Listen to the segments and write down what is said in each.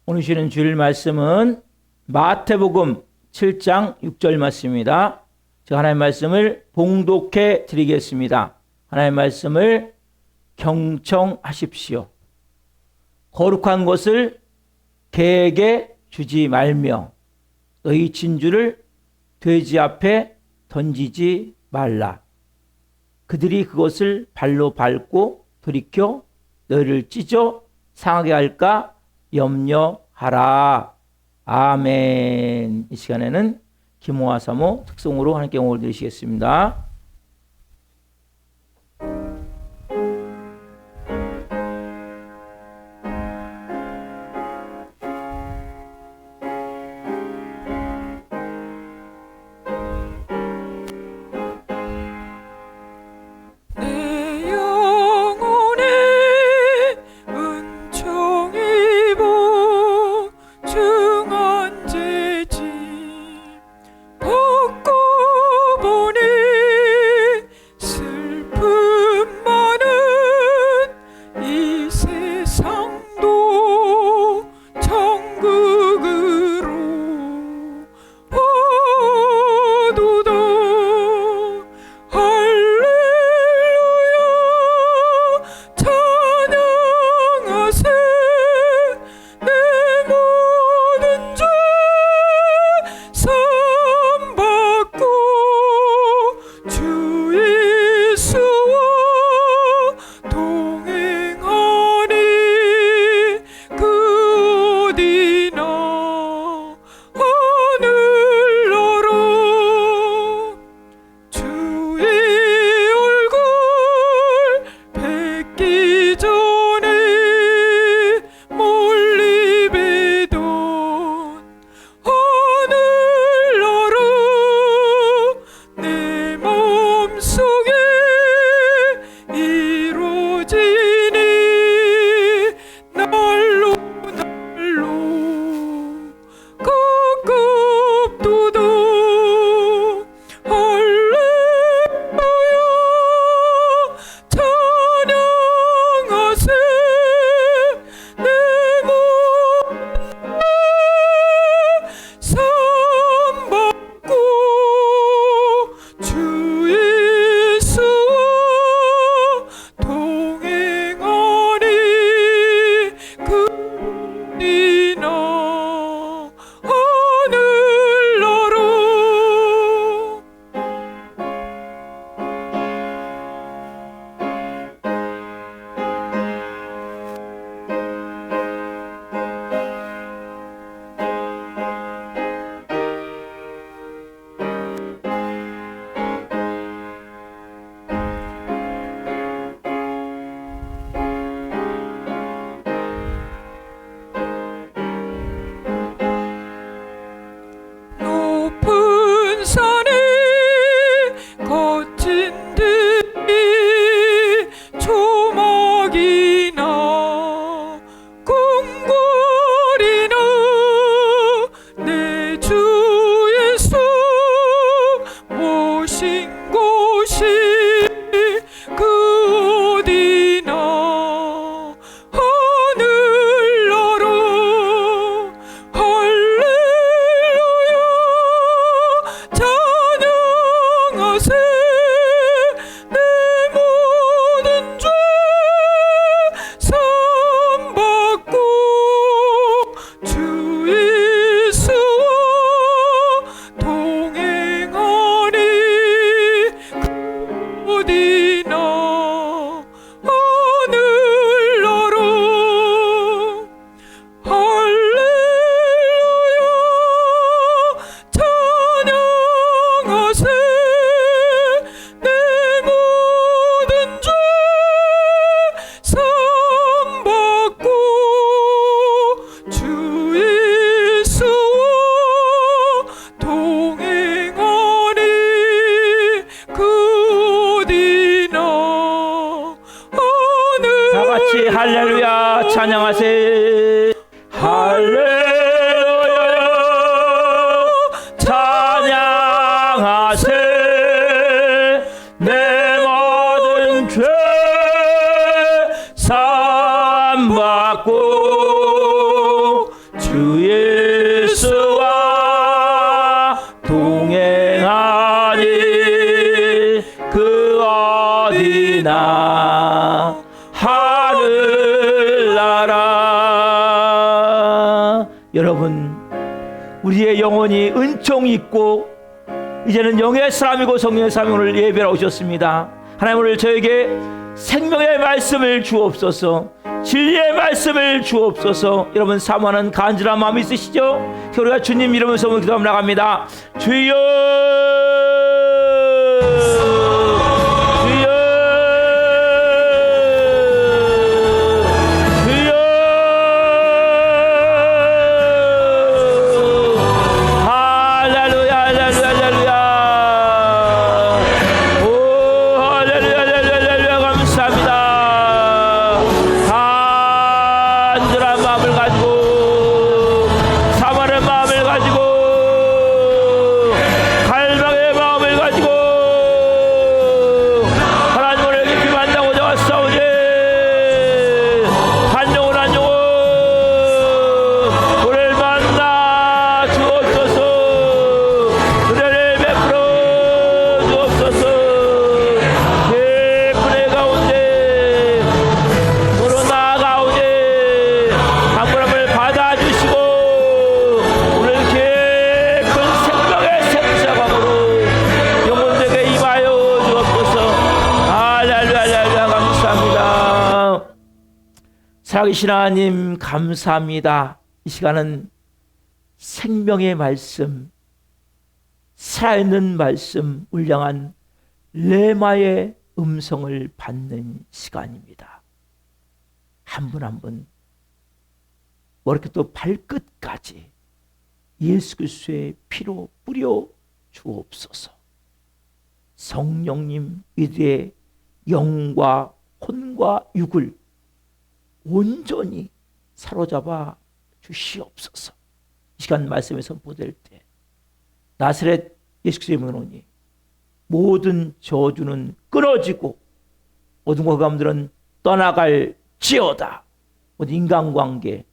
오늘 주시는 주일 말씀은 마태복음 7장 6절 말씀입니다. 제가 하나님의 말씀을 봉독해 드리겠습니다. 하나님의 말씀을 경청하십시오. 거룩한 것을 개에게 주지 말며 너희 진주를 돼지 앞에 던지지 말라. 그들이 그것을 발로 밟고 돌이켜 너희를 찢어 상하게 할까 염려하라. 아멘. 이 시간에는 기모와 사모 특송으로 하나님께 영광을 드리시겠습니다. 보니 주 예수와 동행하니 그 어디나 하늘나라. 여러분, 우리의 영혼이 은총이 있고 이제는 영의 사람이고 성령의 사람이 오늘 예배로 오셨습니다. 하나님 오늘 저에게 생명의 말씀을 주옵소서, 진리의 말씀을 주옵소서. 여러분 사모하는 간절한 마음이 있으시죠? 우리가 주님 이름으로 소문 기도하며 나갑니다. 주여, 주여, 주여. 할렐루야, 할렐루야, 할렐루야. 오, 할렐루야, 할렐루야, 감사합니다. 간절한 마음을 가지고, 사모하는 마음을 가지고, 갈망의 마음을 가지고 하나님을 깊이 만나고자 왔사오니 한 영혼 한 영혼 우리를 만나 주옵소서. 은혜를 베풀어 주옵소서. 깊은 애 가운데 서로 나아가오니 한 분함을 받아주시고 오늘 깊은 생명의 생사광으로 영혼들에게 임하여 주옵소서. 할렐루야, 할렐루야, 감사합니다. 살아계신 하나님 감사합니다. 이 시간은 생명의 말씀, 살아있는 말씀, 울량한 레마의 음성을 받는 시간입니다. 한 분 한 분 이렇게 또 발끝까지 예수 그리스도의 피로 뿌려 주옵소서. 성령님, 이들의 영과 혼과 육을 온전히 사로잡아 주시옵소서. 이 시간 말씀에 선포될 때 나사렛 예수 그리스도의 이름으로니 모든 저주는 끊어지고 모든 고감들은 떠나갈지어다. 모든 인간관계,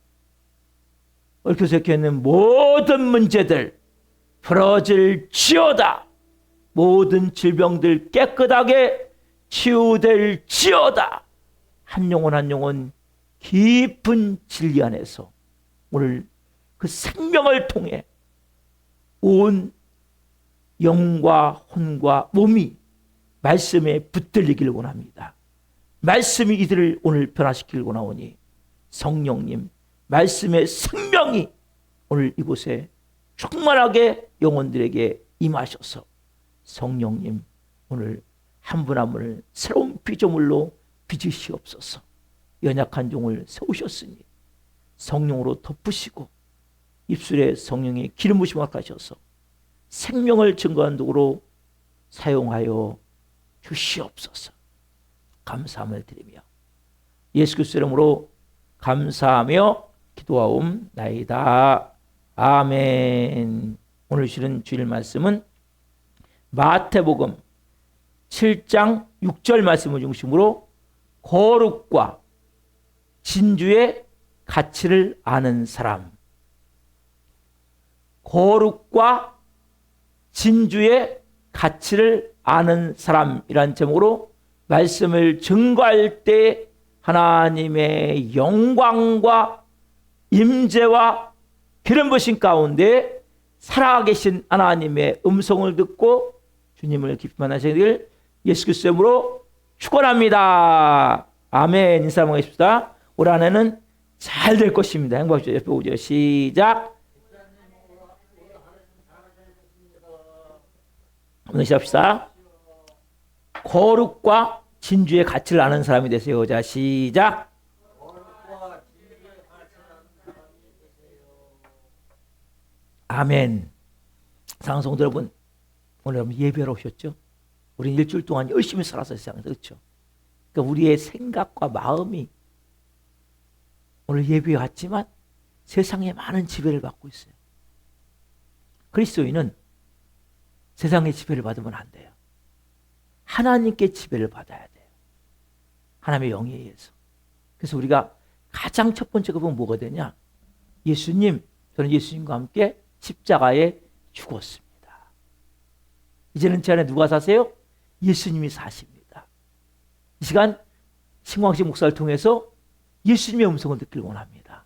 얽혀 있는 모든 문제들 풀어질지어다. 모든 질병들 깨끗하게 치유될지어다. 한 영혼 한 영혼 깊은 진리 안에서 오늘 그 생명을 통해 온 영과 혼과 몸이 말씀에 붙들리기를 원합니다. 말씀이 이들을 오늘 변화시키길 원하오니 성령님, 말씀의 생명이 오늘 이곳에 충만하게 영혼들에게 임하셔서 성령님 오늘 한 분 한 분을 새로운 피조물로 빚으시옵소서. 연약한 종을 세우셨으니 성령으로 덮으시고 입술에 성령의 기름 부심을 하셔서 생명을 증거하는 도구로 사용하여 주시옵소서. 감사함을 드리며 예수 그리스도 이름으로 감사하며 기도하옵나이다. 아멘. 오늘 주시는 주일 말씀은 마태복음 7장 6절 말씀을 중심으로 거룩과 진주의 가치를 아는 사람, 거룩과 진주의 가치를 아는 사람이란 제목으로 말씀을 증거할 때 하나님의 영광과 임재와 기름 부으심 가운데 살아계신 하나님의 음성을 듣고 주님을 깊이 만나시길 예수 그리스도 이름으로 축원합니다. 아멘. 인사 한번 하십시다. 올 한해는 잘 될 것입니다. 행복하시죠. 옆에 오죠. 시작. 한번 시작합시다. 거룩과 진주의 가치를 아는 사람이 되세요. 자, 시작. 아멘. 사랑하는 성도 여러분, 오늘 여러분 예배하러 오셨죠? 우리는 일주일 동안 열심히 살아서 세상에서, 그렇죠? 그러니까 우리의 생각과 마음이 오늘 예배에 왔지만 세상에 많은 지배를 받고 있어요. 그리스도인은 세상의 지배를 받으면 안 돼요. 하나님께 지배를 받아야 돼요. 하나님의 영에 의해서. 그래서 우리가 가장 첫 번째 보면 뭐가 되냐? 예수님, 저는 예수님과 함께 십자가에 죽었습니다. 이제는 제 안에 누가 사세요? 예수님이 사십니다. 이 시간 신광식 목사를 통해서 예수님의 음성을 듣길 원합니다.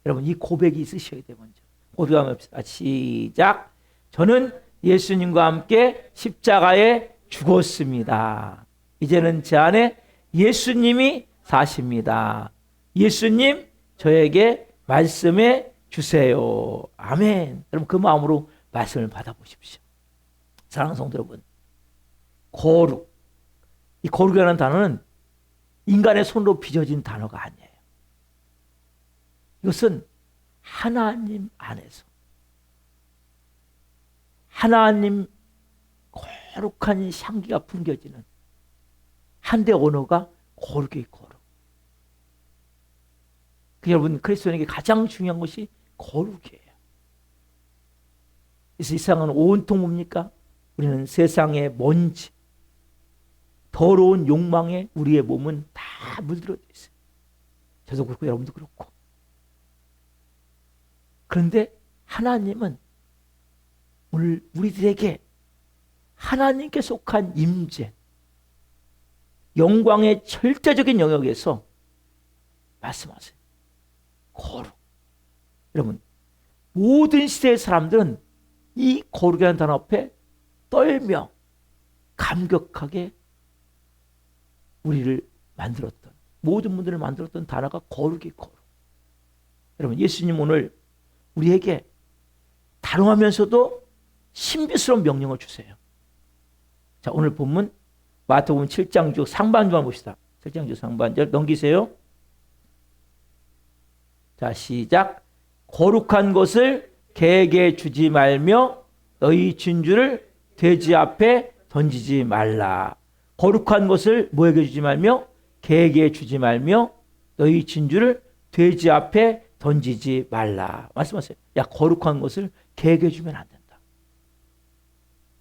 여러분 이 고백이 있으셔야 돼요. 먼저 고백하면 합시다. 시작. 저는 예수님과 함께 십자가에 죽었습니다. 이제는 제 안에 예수님이 사십니다. 예수님 저에게 말씀해 주세요. 아멘. 여러분 그 마음으로 말씀을 받아보십시오. 사랑하는 성도 여러분, 거룩. 이 거룩이라는 단어는 인간의 손으로 빚어진 단어가 아니에요. 이것은 하나님 안에서 하나님 거룩한 향기가 풍겨지는 한대 언어가 거룩의 거룩. 여러분 그리스도인에게 가장 중요한 것이 거룩이에요. 그래서 이 세상은 온통 뭡니까? 우리는 세상의 먼지, 더러운 욕망에 우리의 몸은 다 물들어져 있어요. 저도 그렇고 여러분도 그렇고. 그런데 하나님은 오늘 우리들에게 하나님께 속한 임재, 영광의 절대적인 영역에서 말씀하세요. 거룩. 여러분 모든 시대의 사람들은 이 거룩이라는 단어 앞에 떨며 감격하게 우리를 만들었던, 모든 분들을 만들었던 단어가 거룩이 거룩. 여러분 예수님 오늘 우리에게 단호하면서도 신비스러운 명령을 주세요. 자 오늘 본문 마태복음 7장 6 상반절만 봅시다. 7장 6 상반절 넘기세요. 자 시작. 거룩한 것을 개에게 주지 말며 너희 진주를 돼지 앞에 던지지 말라. 거룩한 것을 뭐에게 주지 말며 개에게 주지 말며 너희 진주를 돼지 앞에 던지지 말라. 말씀하세요. 야 거룩한 것을 개에게 주면 안 된다.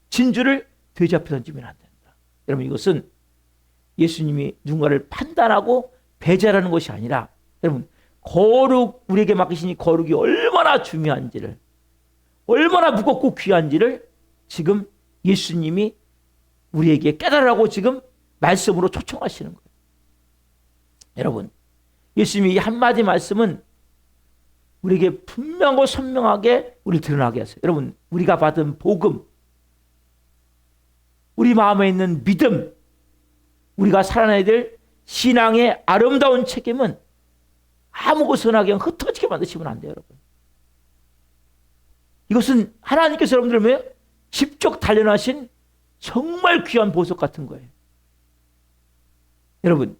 진주를 돼지 앞에 던지면 안 된다. 여러분 이것은 예수님이 누군가를 판단하고 배제하라는 것이 아니라 여러분 거룩 우리에게 맡기신 이 거룩이 얼마나 중요한지를 얼마나 무겁고 귀한지를 지금 예수님이 우리에게 깨달으라고 지금 말씀으로 초청하시는 거예요. 여러분 예수님이 이 한마디 말씀은 우리에게 분명하고 선명하게 우리를 드러나게 하세요. 여러분 우리가 받은 복음, 우리 마음에 있는 믿음, 우리가 살아내야 될 신앙의 아름다운 책임은 아무 것이나 그냥 흩어지게 만드시면 안 돼요. 여러분 이것은 하나님께서 여러분들을 왜 직접 단련하신 정말 귀한 보석 같은 거예요. 여러분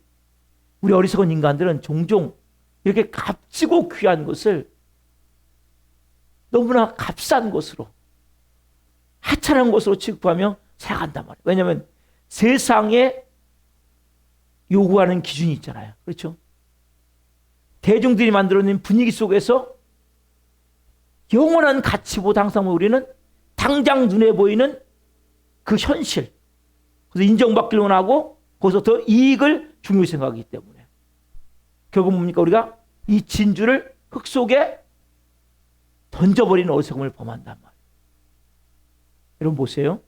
우리 어리석은 인간들은 종종 이렇게 값지고 귀한 것을 너무나 값싼 것으로 하찮은 것으로 취급하며 살아간단 말이에요. 왜냐하면 세상에 요구하는 기준이 있잖아요. 그렇죠? 대중들이 만들어낸 분위기 속에서 영원한 가치보다 항상 우리는 당장 눈에 보이는 그 현실, 그래서 인정받기를 원하고 거기서 더 이익을 중요히 생각하기 때문에 결국 뭡니까? 우리가 이 진주를 흙 속에 던져버리는 어리석음을 범한단 말이에요. 여러분 보세요.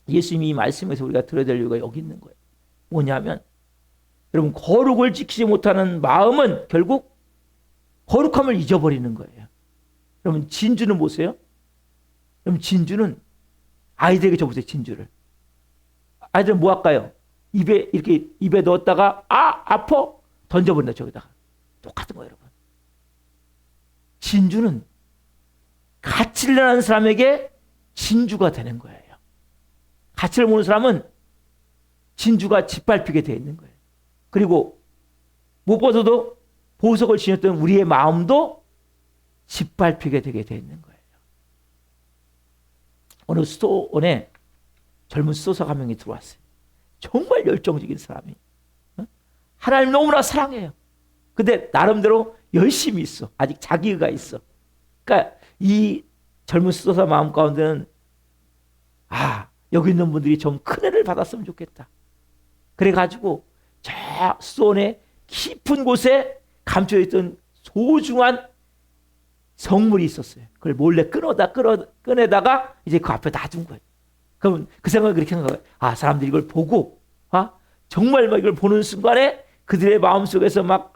예수님이 이 말씀에서 우리가 들어야 될 이유가 여기 있는 거예요. 뭐냐면 여러분 거룩을 지키지 못하는 마음은 결국 거룩함을 잊어버리는 거예요. 여러분 진주는 보세요. 여러분 진주는 아이들에게 줘보세요. 진주를. 아이들은 뭐 할까요? 입에 이렇게 입에 넣었다가 아파 던져버린다. 저기다가. 똑같은 거예요. 여러분. 진주는 가치를 아는 사람에게 진주가 되는 거예요. 가치를 모르는 사람은 진주가 짓밟히게 되어 있는 거예요. 그리고 무엇보다도 보석을 지녔던 우리의 마음도 짓밟히게 되게 되어 있는 거예요. 어느 수도원에 젊은 수도사가 한 명이 들어왔어요. 정말 열정적인 사람이. 하나님 너무나 사랑해요. 근데 나름대로 열심히 있어. 아직 자기의가 있어. 그러니까 이 젊은 수도사 마음 가운데는 여기 있는 분들이 좀 큰 애를 받았으면 좋겠다. 그래가지고 저 수도원의 깊은 곳에 감춰있던 소중한 성물이 있었어요. 그걸 몰래 꺼내다가 이제 그 앞에 놔둔 거예요. 그러면 그 생각을 그렇게 한 거예요. 아, 사람들이 이걸 보고, 정말 막 이걸 보는 순간에 그들의 마음속에서 막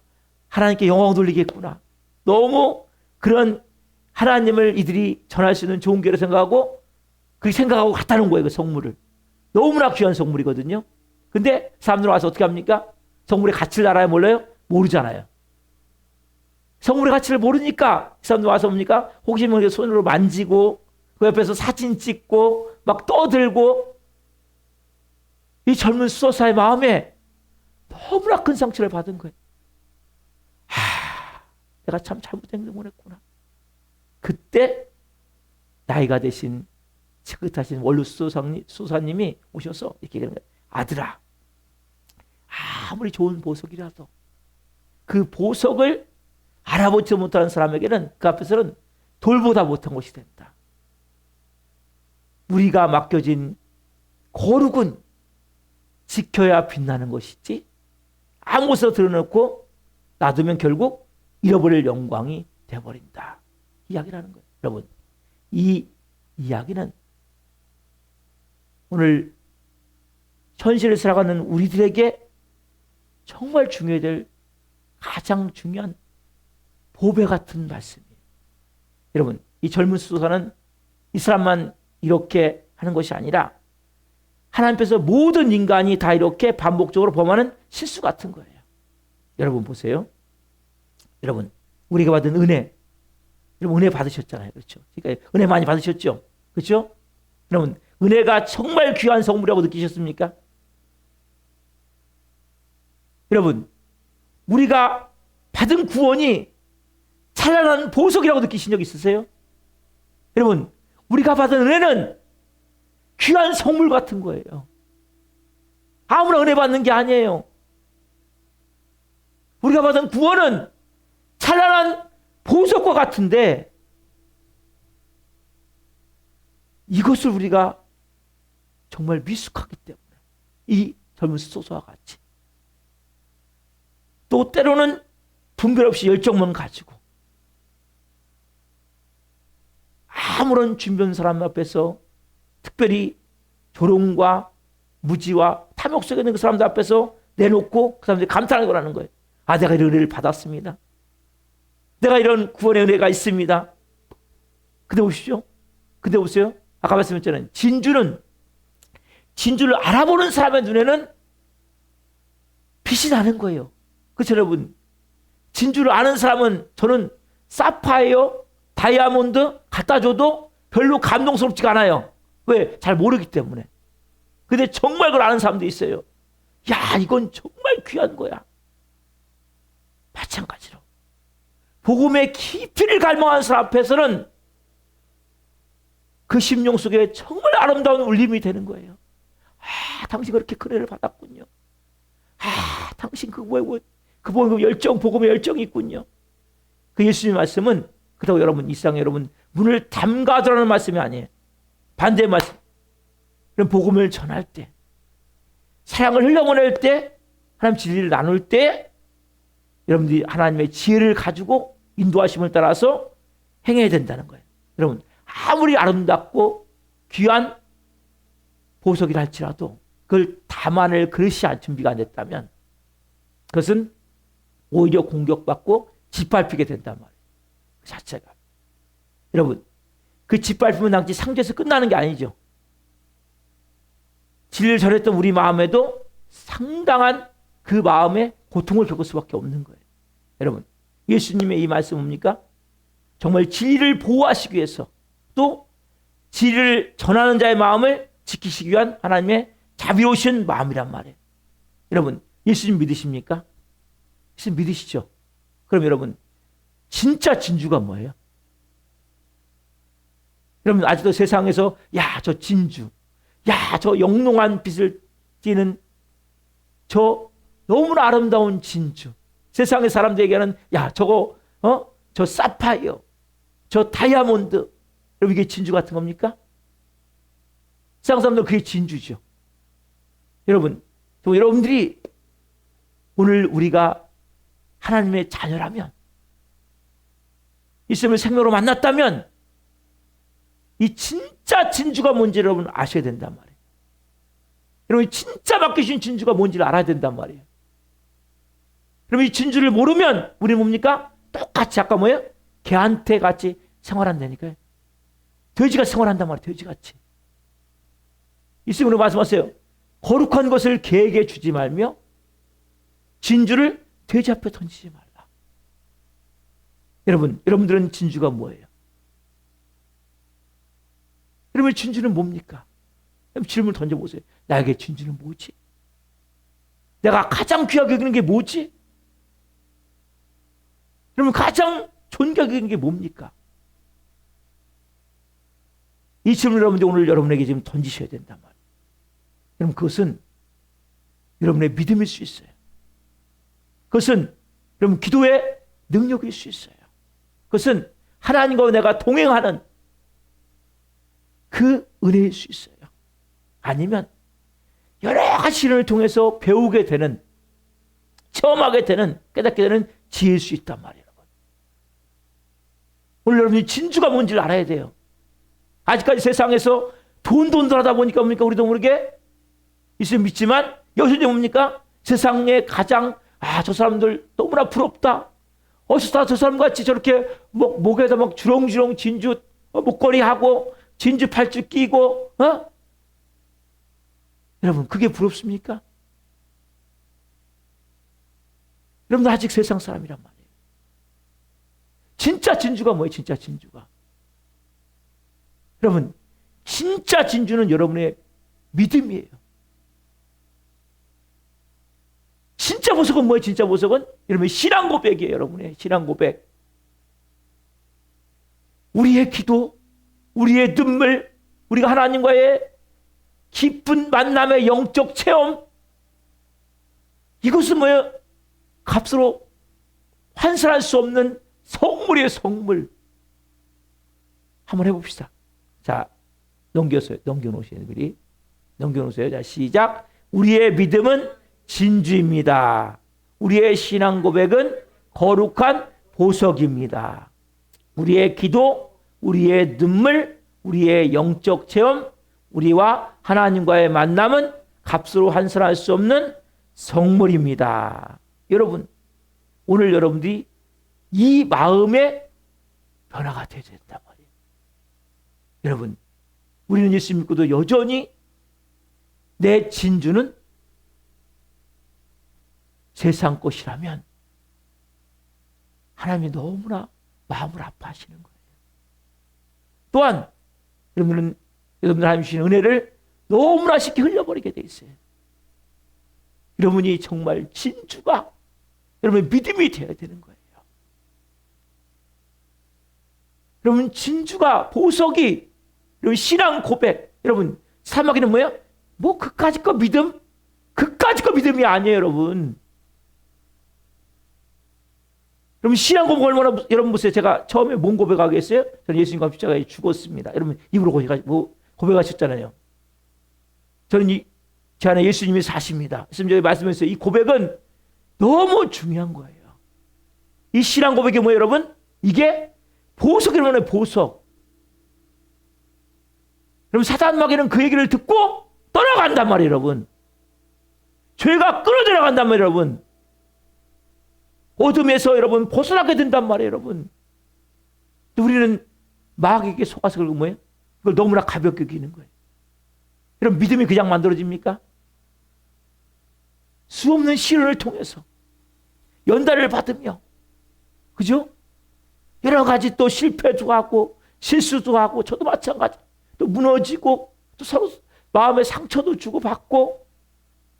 하나님께 영광 돌리겠구나. 너무 그런 하나님을 이들이 전할 수 있는 좋은 기회로 생각하고 그렇게 생각하고 갖다 놓은 거예요. 그 성물을. 너무나 귀한 성물이거든요. 근데 사람들 와서 어떻게 합니까? 성물의 가치를 알아요? 몰라요? 모르잖아요. 성물의 가치를 모르니까 사람들 와서 뭡니까? 혹시 모르게 손으로 만지고 그 옆에서 사진 찍고 막 떠들고 이 젊은 수도사의 마음에 너무나 큰 상처를 받은 거예요. 내가 참 잘못된 행동을 했구나. 그때 나이가 되신 지긋하신 원로 수도사님이 오셔서 이렇게 얘기하는 거예요. 아들아, 아무리 좋은 보석이라도 그 보석을 알아보지 못하는 사람에게는 그 앞에서는 돌보다 못한 것이 된다. 우리가 맡겨진 거룩은 지켜야 빛나는 것이지 아무 곳에서 드러놓고 놔두면 결국 잃어버릴 영광이 되어버린다. 이야기라는 거예요. 여러분, 이 이야기는 오늘 현실을 살아가는 우리들에게 정말 중요해야 될 가장 중요한 보배 같은 말씀이에요. 여러분, 이 젊은 수도사는 이 사람만 이렇게 하는 것이 아니라 하나님께서 모든 인간이 다 이렇게 반복적으로 범하는 실수 같은 거예요. 여러분 보세요. 여러분, 우리가 받은 은혜, 여러분 은혜 받으셨잖아요. 그렇죠? 그러니까 은혜 많이 받으셨죠? 그렇죠? 여러분, 은혜가 정말 귀한 선물이라고 느끼셨습니까? 여러분, 우리가 받은 구원이 찬란한 보석이라고 느끼신 적 있으세요? 여러분, 우리가 받은 은혜는 귀한 선물 같은 거예요. 아무나 은혜 받는 게 아니에요. 우리가 받은 구원은 찬란한 보석과 같은데 이것을 우리가 정말 미숙하기 때문에 이 젊은 수도사와 같이 또 때로는 분별 없이 열정만 가지고 아무런 준비 없는 사람 앞에서 특별히 조롱과 무지와 탐욕 속에 있는 그 사람들 앞에서 내놓고 그 사람들이 감탄을 거라는 거예요. 아, 내가 이런 은혜를 받았습니다. 내가 이런 구원의 은혜가 있습니다. 근데 보십시오. 근데 보세요. 아까 말씀했잖아요. 진주를 알아보는 사람의 눈에는 빛이 나는 거예요. 그렇죠, 여러분? 진주를 아는 사람은 저는 사파이어, 다이아몬드 갖다 줘도 별로 감동스럽지가 않아요. 왜? 잘 모르기 때문에. 근데 정말 그걸 아는 사람도 있어요. 야, 이건 정말 귀한 거야. 마찬가지로 복음의 깊이를 갈망하는 사람 앞에서는 그 심령 속에 정말 아름다운 울림이 되는 거예요. 아, 당신 그렇게 큰 은혜를 받았군요. 아, 당신 복음의 열정이 있군요. 그 예수님의 말씀은 그렇다고 여러분, 이 세상에 여러분 문을 담가두라는 말씀이 아니에요. 반대의 말씀. 그럼 복음을 전할 때, 사랑을 흘려보낼 때, 하나님 진리를 나눌 때 여러분들이 하나님의 지혜를 가지고 인도하심을 따라서 행해야 된다는 거예요. 여러분, 아무리 아름답고 귀한 보석이라 할지라도 그걸 담아낼 그릇이 준비가 안 됐다면 그것은 오히려 공격받고 짓밟히게 된단 말이에요. 그 자체가. 여러분, 그 짓밟히면 당시 상처에서 끝나는 게 아니죠. 진리를 전했던 우리 마음에도 상당한 그 마음의 고통을 겪을 수밖에 없는 거예요. 여러분, 예수님의 이 말씀 뭡니까? 정말 진리를 보호하시기 위해서 또 진리를 전하는 자의 마음을 지키시기 위한 하나님의 자비로우신 마음이란 말이에요. 여러분, 예수님 믿으십니까? 예수님 믿으시죠? 그럼 여러분, 진짜 진주가 뭐예요? 여러분, 아직도 세상에서 야, 저 진주, 야, 저 영롱한 빛을 띠는 저 너무나 아름다운 진주. 세상의 사람들에게는 야, 저거 저 사파이어, 저 다이아몬드. 여러분, 이게 진주 같은 겁니까? 세상 사람들은 그게 진주죠. 여러분, 여러분들이 오늘 우리가 하나님의 자녀라면 예수님을 생명으로 만났다면 이 진짜 진주가 뭔지 여러분 아셔야 된단 말이에요. 여러분 진짜 맡기신 진주가 뭔지를 알아야 된단 말이에요. 그럼 이 진주를 모르면 우리는 뭡니까? 똑같이 아까 뭐예요? 개한테 같이 생활한다니까요. 돼지가 생활한단 말이에요. 돼지같이. 예수님으로 말씀하세요. 거룩한 것을 개에게 주지 말며 진주를 돼지 앞에 던지지 말라. 여러분들은 진주가 뭐예요? 여러분 진주는 뭡니까? 질문을 던져보세요. 나에게 진주는 뭐지? 내가 가장 귀하게 여기는 게 뭐지? 여러분 가장 존귀하게 여기는 게 뭡니까? 이 질문을 여러분들 오늘 여러분에게 지금 던지셔야 된단 말이에요. 여러분 그것은 여러분의 믿음일 수 있어요. 그것은 여러분 기도의 능력일 수 있어요. 그것은 하나님과 내가 동행하는 그 은혜일 수 있어요. 아니면 여러 가지 시련을 통해서 배우게 되는, 체험하게 되는, 깨닫게 되는 지혜일 수 있단 말이에요. 여러분. 오늘 여러분이 진주가 뭔지를 알아야 돼요. 아직까지 세상에서 돈 하다 보니까 뭡니까? 우리도 모르게 예수님 믿지만 여기서 이제 뭡니까? 세상에 가장 저 사람들 너무나 부럽다. 어디서 다 저 사람 같이 저렇게 목에다 막 주렁주렁 진주 목걸이 하고 진주 팔찌 끼고 여러분 그게 부럽습니까? 여러분들 아직 세상 사람이란 말이에요. 진짜 진주가 뭐예요? 진짜 진주가. 여러분 진짜 진주는 여러분의 믿음이에요. 진짜 보석은 뭐예요? 진짜 보석은 여러분의 신앙 고백이에요. 여러분의 신앙 고백. 우리의 기도, 우리의 눈물, 우리가 하나님과의 깊은 만남의 영적 체험, 이것은 뭐예요? 값으로 환산할 수 없는 성물이에요. 성물. 한번 해봅시다. 자, 넘겨놓으세요. 미리 넘겨놓으세요. 자, 시작. 우리의 믿음은 진주입니다. 우리의 신앙 고백은 거룩한 보석입니다. 우리의 기도, 우리의 눈물, 우리의 영적 체험, 우리와 하나님과의 만남은 값으로 환산할 수 없는 성물입니다. 여러분, 오늘 여러분들이 이 마음의 변화가 되어야 된단 말이에요. 여러분, 우리는 예수 믿고도 여전히 내 진주는 세상 것이라면 하나님이 너무나 마음을 아파하시는 거예요. 또한 여러분들 하나님 주신 은혜를 너무나 쉽게 흘려버리게 돼 있어요. 여러분이 정말 진주가 여러분의 믿음이 되어야 되는 거예요. 여러분 진주가 보석이 여러분 신앙 고백. 여러분 사막에는 뭐예요? 뭐 그까짓 거 믿음? 그까짓 거 믿음이 아니에요. 여러분 신앙 고백 얼마나, 여러분 보세요. 제가 처음에 뭔 고백하겠어요? 저는 예수님과 십자가에 죽었습니다. 여러분 입으로 고백하셨잖아요. 저는 제 안에 예수님이 사십니다. 예수님 말씀하셨어요. 이 고백은 너무 중요한 거예요. 이 신앙 고백이 뭐예요, 여러분? 이게 보석이라는 보석. 여러분 사단 마귀는 그 얘기를 듣고 떠나간단 말이에요, 여러분. 죄가 끊어져 나간단 말이에요, 여러분. 어둠에서 여러분 벗어나게 된단 말이에요, 여러분. 우리는 마귀에게 속아서 그걸 뭐예요? 그걸 너무나 가볍게 여기는 거예요. 여러분 믿음이 그냥 만들어집니까? 수없는 시련을 통해서 연단을 받으며, 그죠? 여러 가지 또 실패도 하고 실수도 하고, 저도 마찬가지. 또 무너지고 또 서로 마음의 상처도 주고 받고,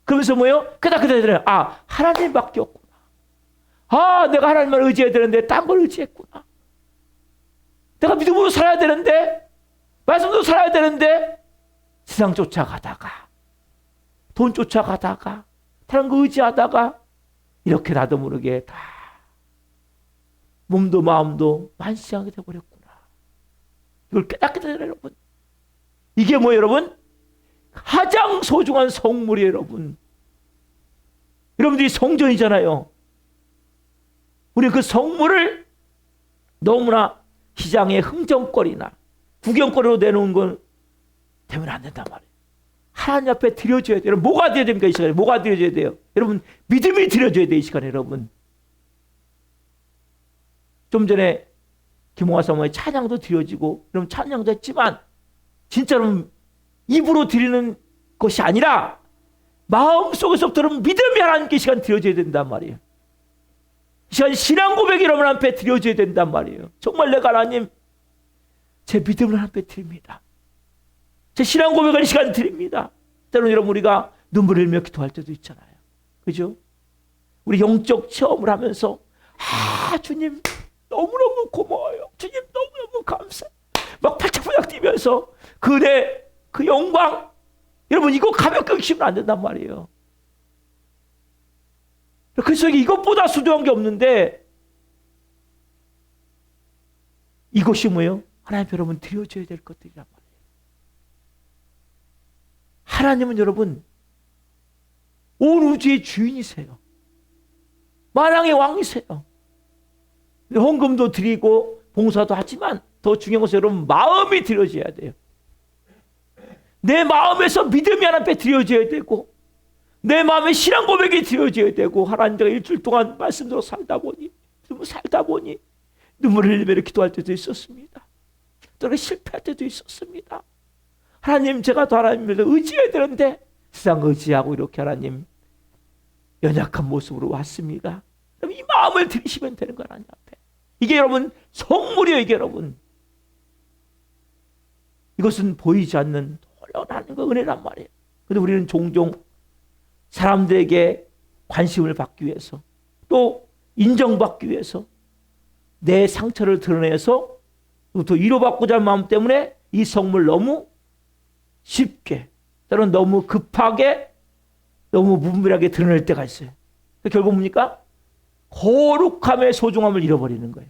그러면서 뭐예요? 깨닫게 되잖아요. 하나님밖에 없구나. 내가 하나님만 의지해야 되는데 딴 걸 의지했구나. 내가 믿음으로 살아야 되는데, 말씀으로 살아야 되는데, 세상 쫓아가다가, 돈 쫓아가다가, 다른 거 의지하다가, 이렇게 나도 모르게 다 몸도 마음도 만시하게 되어버렸구나. 이걸 깨닫게 되잖아요, 여러분. 이게 뭐예요, 여러분? 가장 소중한 성물이에요, 여러분. 여러분들이 성전이잖아요. 우리 그 성물을 너무나 시장의 흥정거리나 구경거리로 내놓은 건 되면 안 된단 말이에요. 하나님 앞에 드려줘야 돼요. 여러분, 뭐가 드려야 됩니까? 이 시간에 뭐가 드려줘야 돼요? 여러분, 믿음이 드려줘야 돼요. 이 시간에 여러분. 좀 전에 김홍화 사모의 찬양도 드려지고, 여러분 찬양도 했지만 진짜로 입으로 드리는 것이 아니라 마음속에서부터 여러분 믿음이 하나님께 이 시간 드려져야 된단 말이에요. 이 시간 신앙 고백이 여러분 앞에 드려져야 된단 말이에요. 정말 내가 하나님 제 믿음을 하나님 앞에 드립니다. 제 신앙 고백을 이 시간 드립니다. 때로는 여러분 우리가 눈물을 흘며 기도할 때도 있잖아요. 그죠? 우리 영적 체험을 하면서 주님 너무너무 고마워요. 주님 너무너무 감사해요. 막 팔짝팔짝 뛰면서 그 은혜, 그 영광, 여러분 이거 가볍게 여기시면 안 된단 말이에요. 그래서 이것보다 소중한 게 없는데 이것이 뭐예요? 하나님 여러분 드려줘야 될 것들이란 말이에요. 하나님은 여러분 온 우주의 주인이세요. 만왕의 왕이세요. 헌금도 드리고 봉사도 하지만 더 중요한 것은 여러분 마음이 드려져야 돼요. 내 마음에서 믿음이 하나님께 드려져야 되고 내 마음에 신앙 고백이 드려져야 되고 하나님과 일주일 동안 말씀대로 살다 보니 눈물을 흘리며 기도할 때도 있었습니다. 또 실패할 때도 있었습니다. 하나님 제가 더 하나님을 의지해야 되는데 세상 의지하고 이렇게 하나님 연약한 모습으로 왔습니다. 이 마음을 들이시면 되는 거예요. 하나님 앞에. 이게 여러분 성물이에요. 이게 여러분. 이것은 보이지 않는 놀라운 거 은혜란 말이에요. 그런데 우리는 종종 사람들에게 관심을 받기 위해서 또 인정받기 위해서 내 상처를 드러내서 또 위로받고자 하는 마음 때문에 이 성물 너무 쉽게 때로는 너무 급하게 너무 무분별하게 드러낼 때가 있어요. 결국 뭡니까? 거룩함의 소중함을 잃어버리는 거예요.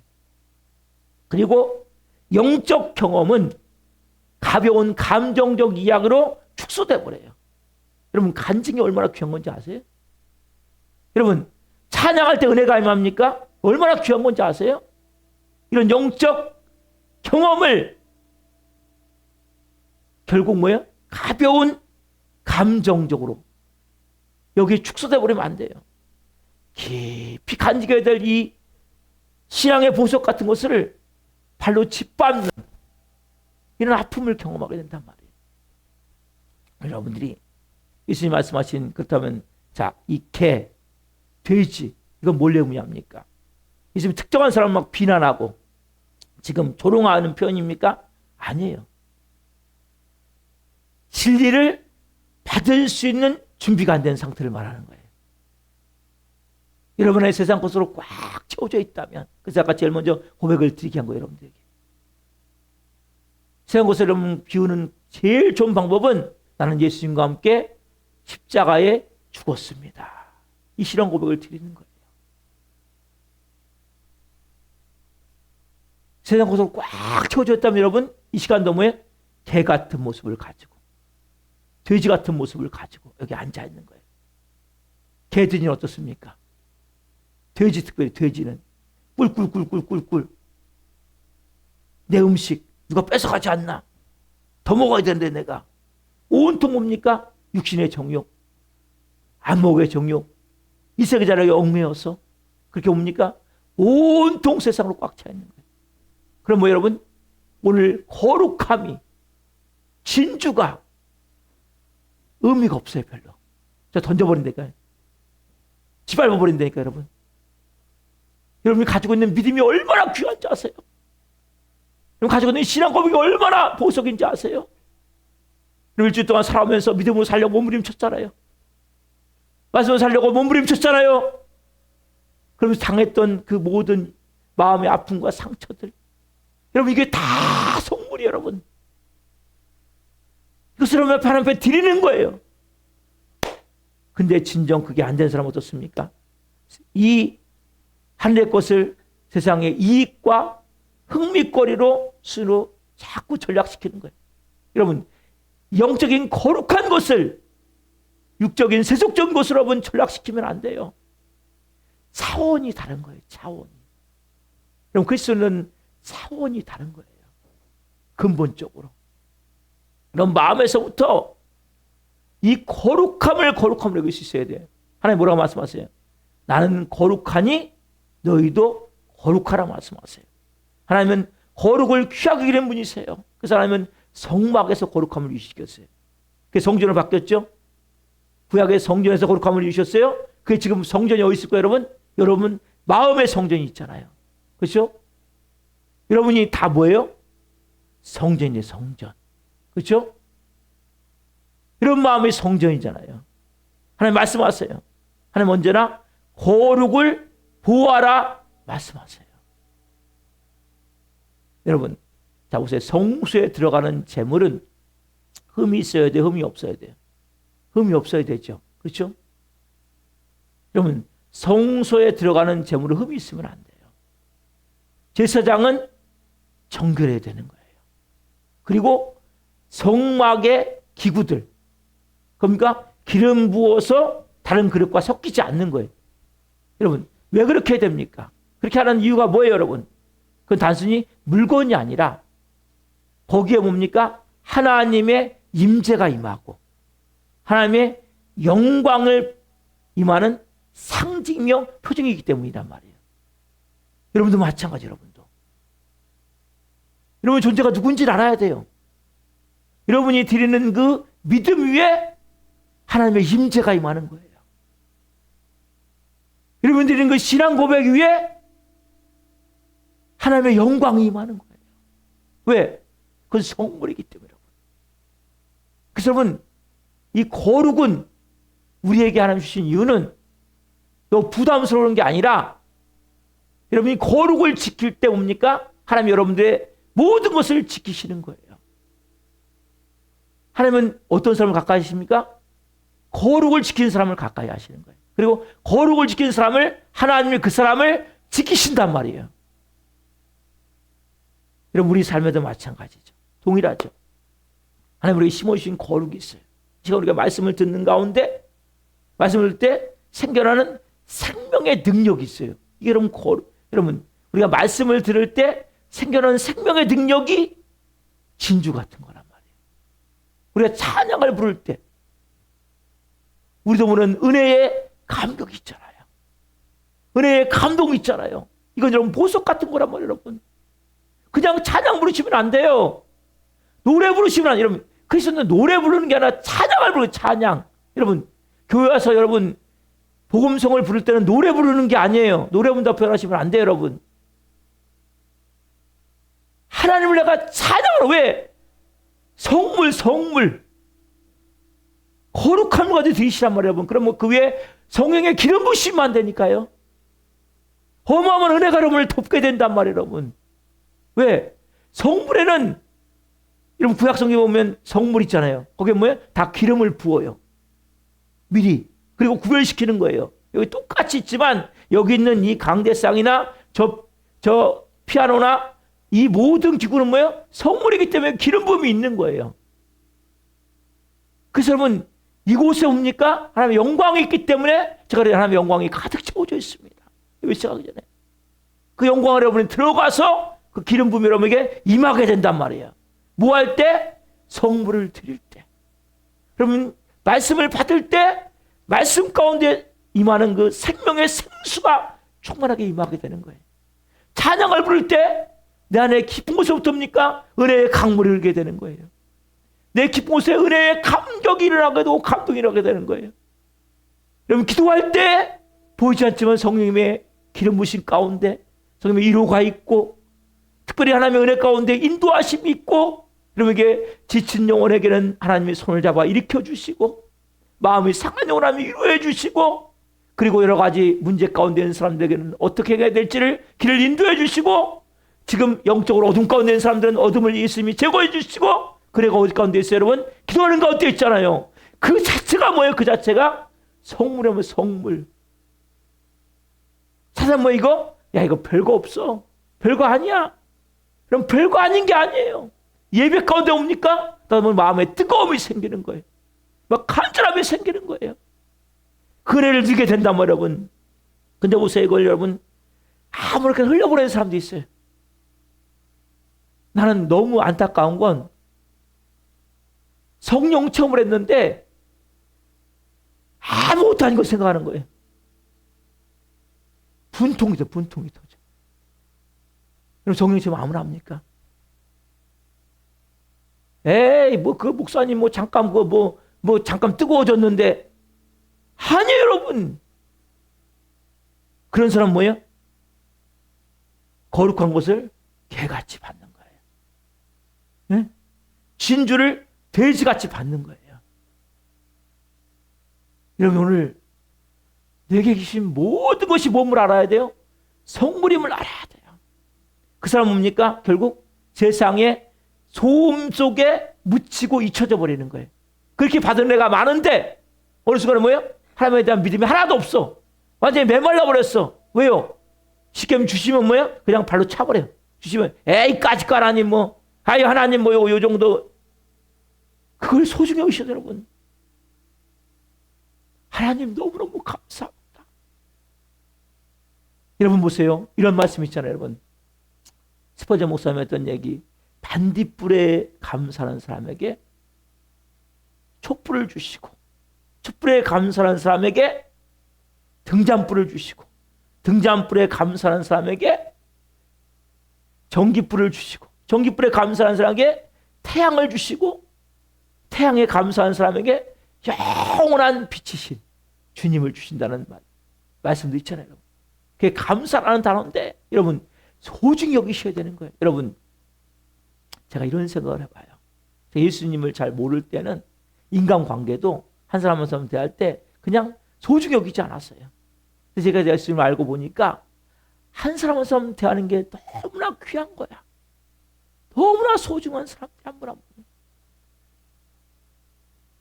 그리고 영적 경험은 가벼운 감정적 이야기로 축소돼 버려요. 여러분 간증이 얼마나 귀한 건지 아세요? 여러분 찬양할 때 은혜가 임합니까? 얼마나 귀한 건지 아세요? 이런 영적 경험을 결국 뭐예요? 가벼운 감정적으로 여기 축소돼 버리면 안 돼요. 깊이 간직해야 될 이 신앙의 보석 같은 것을 발로 짓밟는 이런 아픔을 경험하게 된단 말이에요. 여러분들이 예수님 말씀하신 그렇다면 자, 이 개, 돼지 이건 뭘 의미합니까? 예수님 특정한 사람을 막 비난하고 지금 조롱하는 표현입니까? 아니에요. 진리를 받을 수 있는 준비가 안 된 상태를 말하는 거예요. 여러분의 세상 것으로 꽉 채워져 있다면 그래서 아까 제일 먼저 고백을 드리게 한 거예요. 여러분들에게. 세상 것을 여러분 비우는 제일 좋은 방법은 나는 예수님과 함께 십자가에 죽었습니다. 이 실현 고백을 드리는 거예요. 세상 것으로 꽉 채워져 있다면 여러분 이 시간 너머에 개 같은 모습을 가지고 돼지 같은 모습을 가지고 여기 앉아 있는 거예요. 개들이 어떻습니까? 돼지 특별히 돼지는 꿀꿀꿀꿀꿀꿀 내 음식 누가 뺏어가지 않나? 더 먹어야 되는데 내가 온통 뭡니까? 육신의 정욕, 안목의 정욕, 이 세계 자락에 얽매여서 그렇게 뭡니까? 온통 세상으로 꽉 차 있는 거예요. 그럼 뭐 여러분 오늘 거룩함이 진주가 의미가 없어요. 별로. 저 던져버린다니까요. 짓밟아버린다니까요. 여러분. 여러분이 가지고 있는 믿음이 얼마나 귀한지 아세요? 여러분 가지고 있는 신앙 고백이 얼마나 보석인지 아세요? 일주일 동안 살아오면서 믿음으로 살려고 몸부림쳤잖아요. 말씀으로 살려고 몸부림쳤잖아요. 그러면서 당했던 그 모든 마음의 아픔과 상처들. 여러분 이게 다 속물이에요. 여러분. 이것을 여러분 하나님 앞에 드리는 거예요. 근데 진정 그게 안 된 사람은 어떻습니까? 이 하늘의 것을 세상의 이익과 흥미거리로 스스로 자꾸 전략시키는 거예요. 여러분 영적인 거룩한 것을 육적인 세속적인 것으로 여러분 전략시키면 안 돼요. 차원이 다른 거예요. 차원이. 여러분 그리스도는 차원이 다른 거예요. 근본적으로. 그럼 마음에서부터 이 거룩함을 여길 수 있어야 돼요. 하나님 뭐라고 말씀하세요? 나는 거룩하니 너희도 거룩하라 말씀하세요. 하나님은 거룩을 귀하게 여기는 분이세요. 그래서 하나님은 성막에서 거룩함을 유지시켰어요. 그게 성전으로 바뀌었죠. 구약의 성전에서 거룩함을 유지셨어요. 그게 지금 성전이 어디 있을까요, 여러분? 여러분 마음의 성전이 있잖아요. 그렇죠? 여러분이 다 뭐예요? 성전이에요, 성전. 그렇죠? 이런 마음이 성전이잖아요. 하나님 말씀하세요. 하나님 언제나 거룩을 보호하라 말씀하세요. 여러분, 자 보세요. 성소에 들어가는 제물은 흠이 있어야 돼요? 흠이 없어야 돼요? 흠이 없어야 되죠. 그렇죠? 여러분, 성소에 들어가는 제물은 흠이 있으면 안 돼요. 제사장은 정결해야 되는 거예요. 그리고 성막의 기구들, 그러니까 기름 부어서 다른 그릇과 섞이지 않는 거예요. 여러분, 왜 그렇게 해야 됩니까? 그렇게 하는 이유가 뭐예요, 여러분? 그건 단순히 물건이 아니라 거기에 뭡니까? 하나님의 임재가 임하고 하나님의 영광을 임하는 상징이며 표징이기 때문이란 말이에요. 여러분도 마찬가지, 여러분도. 여러분 존재가 누군지 알아야 돼요. 여러분이 드리는 그 믿음 위에 하나님의 임재가 임하는 거예요. 여러분 드리는 그 신앙 고백 위에 하나님의 영광이 임하는 거예요. 왜? 그건 성물이기 때문에. 그래서 여러분, 이 거룩은 우리에게 하나님 주신 이유는 너 부담스러운 게 아니라 여러분이 거룩을 지킬 때 뭡니까? 하나님 여러분들의 모든 것을 지키시는 거예요. 하나님은 어떤 사람을 가까이 하십니까? 거룩을 지키는 사람을 가까이 하시는 거예요. 그리고 거룩을 지키는 사람을 하나님이 그 사람을 지키신단 말이에요. 여러분 우리 삶에도 마찬가지죠. 동일하죠. 하나님 우리에게 심어주신 거룩이 있어요. 지금 우리가 말씀을 듣는 가운데 말씀을 듣을 때 생겨나는 생명의 능력이 있어요. 이게 여러분 거룩. 여러분 우리가 말씀을 들을 때 생겨나는 생명의 능력이 진주 같은 거란 말이에요. 우리가 찬양을 부를 때 우리도 모르는 은혜의 감격이 있잖아요. 은혜의 감동이 있잖아요. 이건 여러분 보석 같은 거란 말이에요. 여러분 그냥 찬양 부르시면 안 돼요. 노래 부르시면 안 돼요. 여러분 그리스도는 노래 부르는 게 아니라 찬양을 부르는 찬양. 여러분 교회 와서 여러분 복음성을 부를 때는 노래 부르는 게 아니에요. 노래 부른다고 표현하시면 안 돼요. 여러분 하나님을 내가 찬양을 왜? 성물 거룩함을 가지고 드리시란 말이에요. 여러분 그럼 그 위에 성령의 기름 부으시면 안 되니까요. 어마어마한 은혜가 여러분을 덮게 된단 말이에요. 여러분 왜? 성물에는 여러분 구약성경에 보면 성물 있잖아요. 거기에 뭐예요? 다 기름을 부어요. 미리. 그리고 구별시키는 거예요. 여기 똑같이 있지만 여기 있는 이 강대상이나 저 피아노나 이 모든 기구는 뭐예요? 성물이기 때문에 기름 부음이 있는 거예요. 그래서 여러분 이곳에 옵니까? 하나님의 영광이 있기 때문에 제가 하나님의 영광이 가득 채워져 있습니다. 여기 시작하기 전에 그 영광을 여러분이 들어가서 그 기름 부음이 여러분에게 임하게 된단 말이에요. 뭐 할 때? 성물을 드릴 때. 여러분 말씀을 받을 때 말씀 가운데 임하는 그 생명의 생수가 충만하게 임하게 되는 거예요. 찬양을 부를 때 내 안에 기쁜 곳에부터입니까? 은혜의 강물이 흐르게 되는 거예요. 내 기쁜 곳에 은혜의 감격이 일어나게 되고 감동이 일어나게 되는 거예요. 여러분 기도할 때 보이지 않지만 성령님의 기름 부으심 가운데 성령님의 위로가 있고 특별히 하나님의 은혜 가운데 인도하심이 있고 여러분에게 지친 영혼에게는 하나님의 손을 잡아 일으켜 주시고 마음이 상한 영혼 하나님이 위로해 주시고 그리고 여러 가지 문제 가운데 있는 사람들에게는 어떻게 해야 될지를 길을 인도해 주시고 지금 영적으로 어둠 가운데 있는 사람들은 어둠을 예수님이 제거해 주시고 그래가 어디 가운데 있어요 여러분? 기도하는 가운데 있잖아요. 그 자체가 뭐예요? 그 자체가 성물이면 성물. 사람 뭐 이거? 야 이거 별거 없어. 별거 아니야. 그럼 별거 아닌 게 아니에요. 예배 가운데 옵니까? 그러면 마음에 뜨거움이 생기는 거예요. 막 간절함이 생기는 거예요. 그 은혜를 누리게 된다면 여러분. 근데 보세요 이걸 여러분 아무렇게나 흘려보내는 사람도 있어요. 나는 너무 안타까운 건 성령 체험을 했는데 아무것도 아닌 걸 생각하는 거예요. 분통이 터져. 그럼 성령 체험 아무나 합니까? 에이, 그 목사님 잠깐 잠깐 뜨거워졌는데. 아니에요, 여러분. 그런 사람 뭐예요? 거룩한 것을 개같이 받는 거예요. 네? 진주를 돼지같이 받는 거예요. 여러분, 오늘 내게 계신 모든 것이 몸을 알아야 돼요. 성물임을 알아야 돼요. 그 사람은 뭡니까? 결국 세상에 소음 속에 묻히고 잊혀져 버리는 거예요. 그렇게 받은 애가 많은데 어느 순간에 뭐예요? 하나님에 대한 믿음이 하나도 없어. 완전히 메말라 버렸어. 왜요? 쉽게 주시면 뭐예요? 그냥 발로 차버려요. 주시면 에이 까짓거 하나님 아유 하나님 요 정도. 그걸 소중히 여기셔요, 여러분. 하나님 너무너무 감사합니다. 여러분 보세요. 이런 말씀 있잖아요, 여러분. 스퍼전 목사님이 했던 얘기. 반딧불에 감사하는 사람에게 촛불을 주시고, 촛불에 감사하는 사람에게 등잔불을 주시고, 등잔불에 감사하는 사람에게 전깃불을 주시고, 전깃불에 감사하는 사람에게 태양을 주시고, 태양에 감사하는 사람에게 영원한 빛이신 주님을 주신다는 말씀도 있잖아요, 여러분. 그게 감사라는 단어인데 여러분 소중히 여기셔야 되는 거예요. 여러분, 제가 이런 생각을 해봐요. 예수님을 잘 모를 때는 인간관계도 한 사람 한 사람 대할 때 그냥 소중히 여기지 않았어요. 그래서 제가 예수님을 알고 보니까 한 사람 한 사람 대하는 게 너무나 귀한 거야. 너무나 소중한 사람들 한 분 한 분.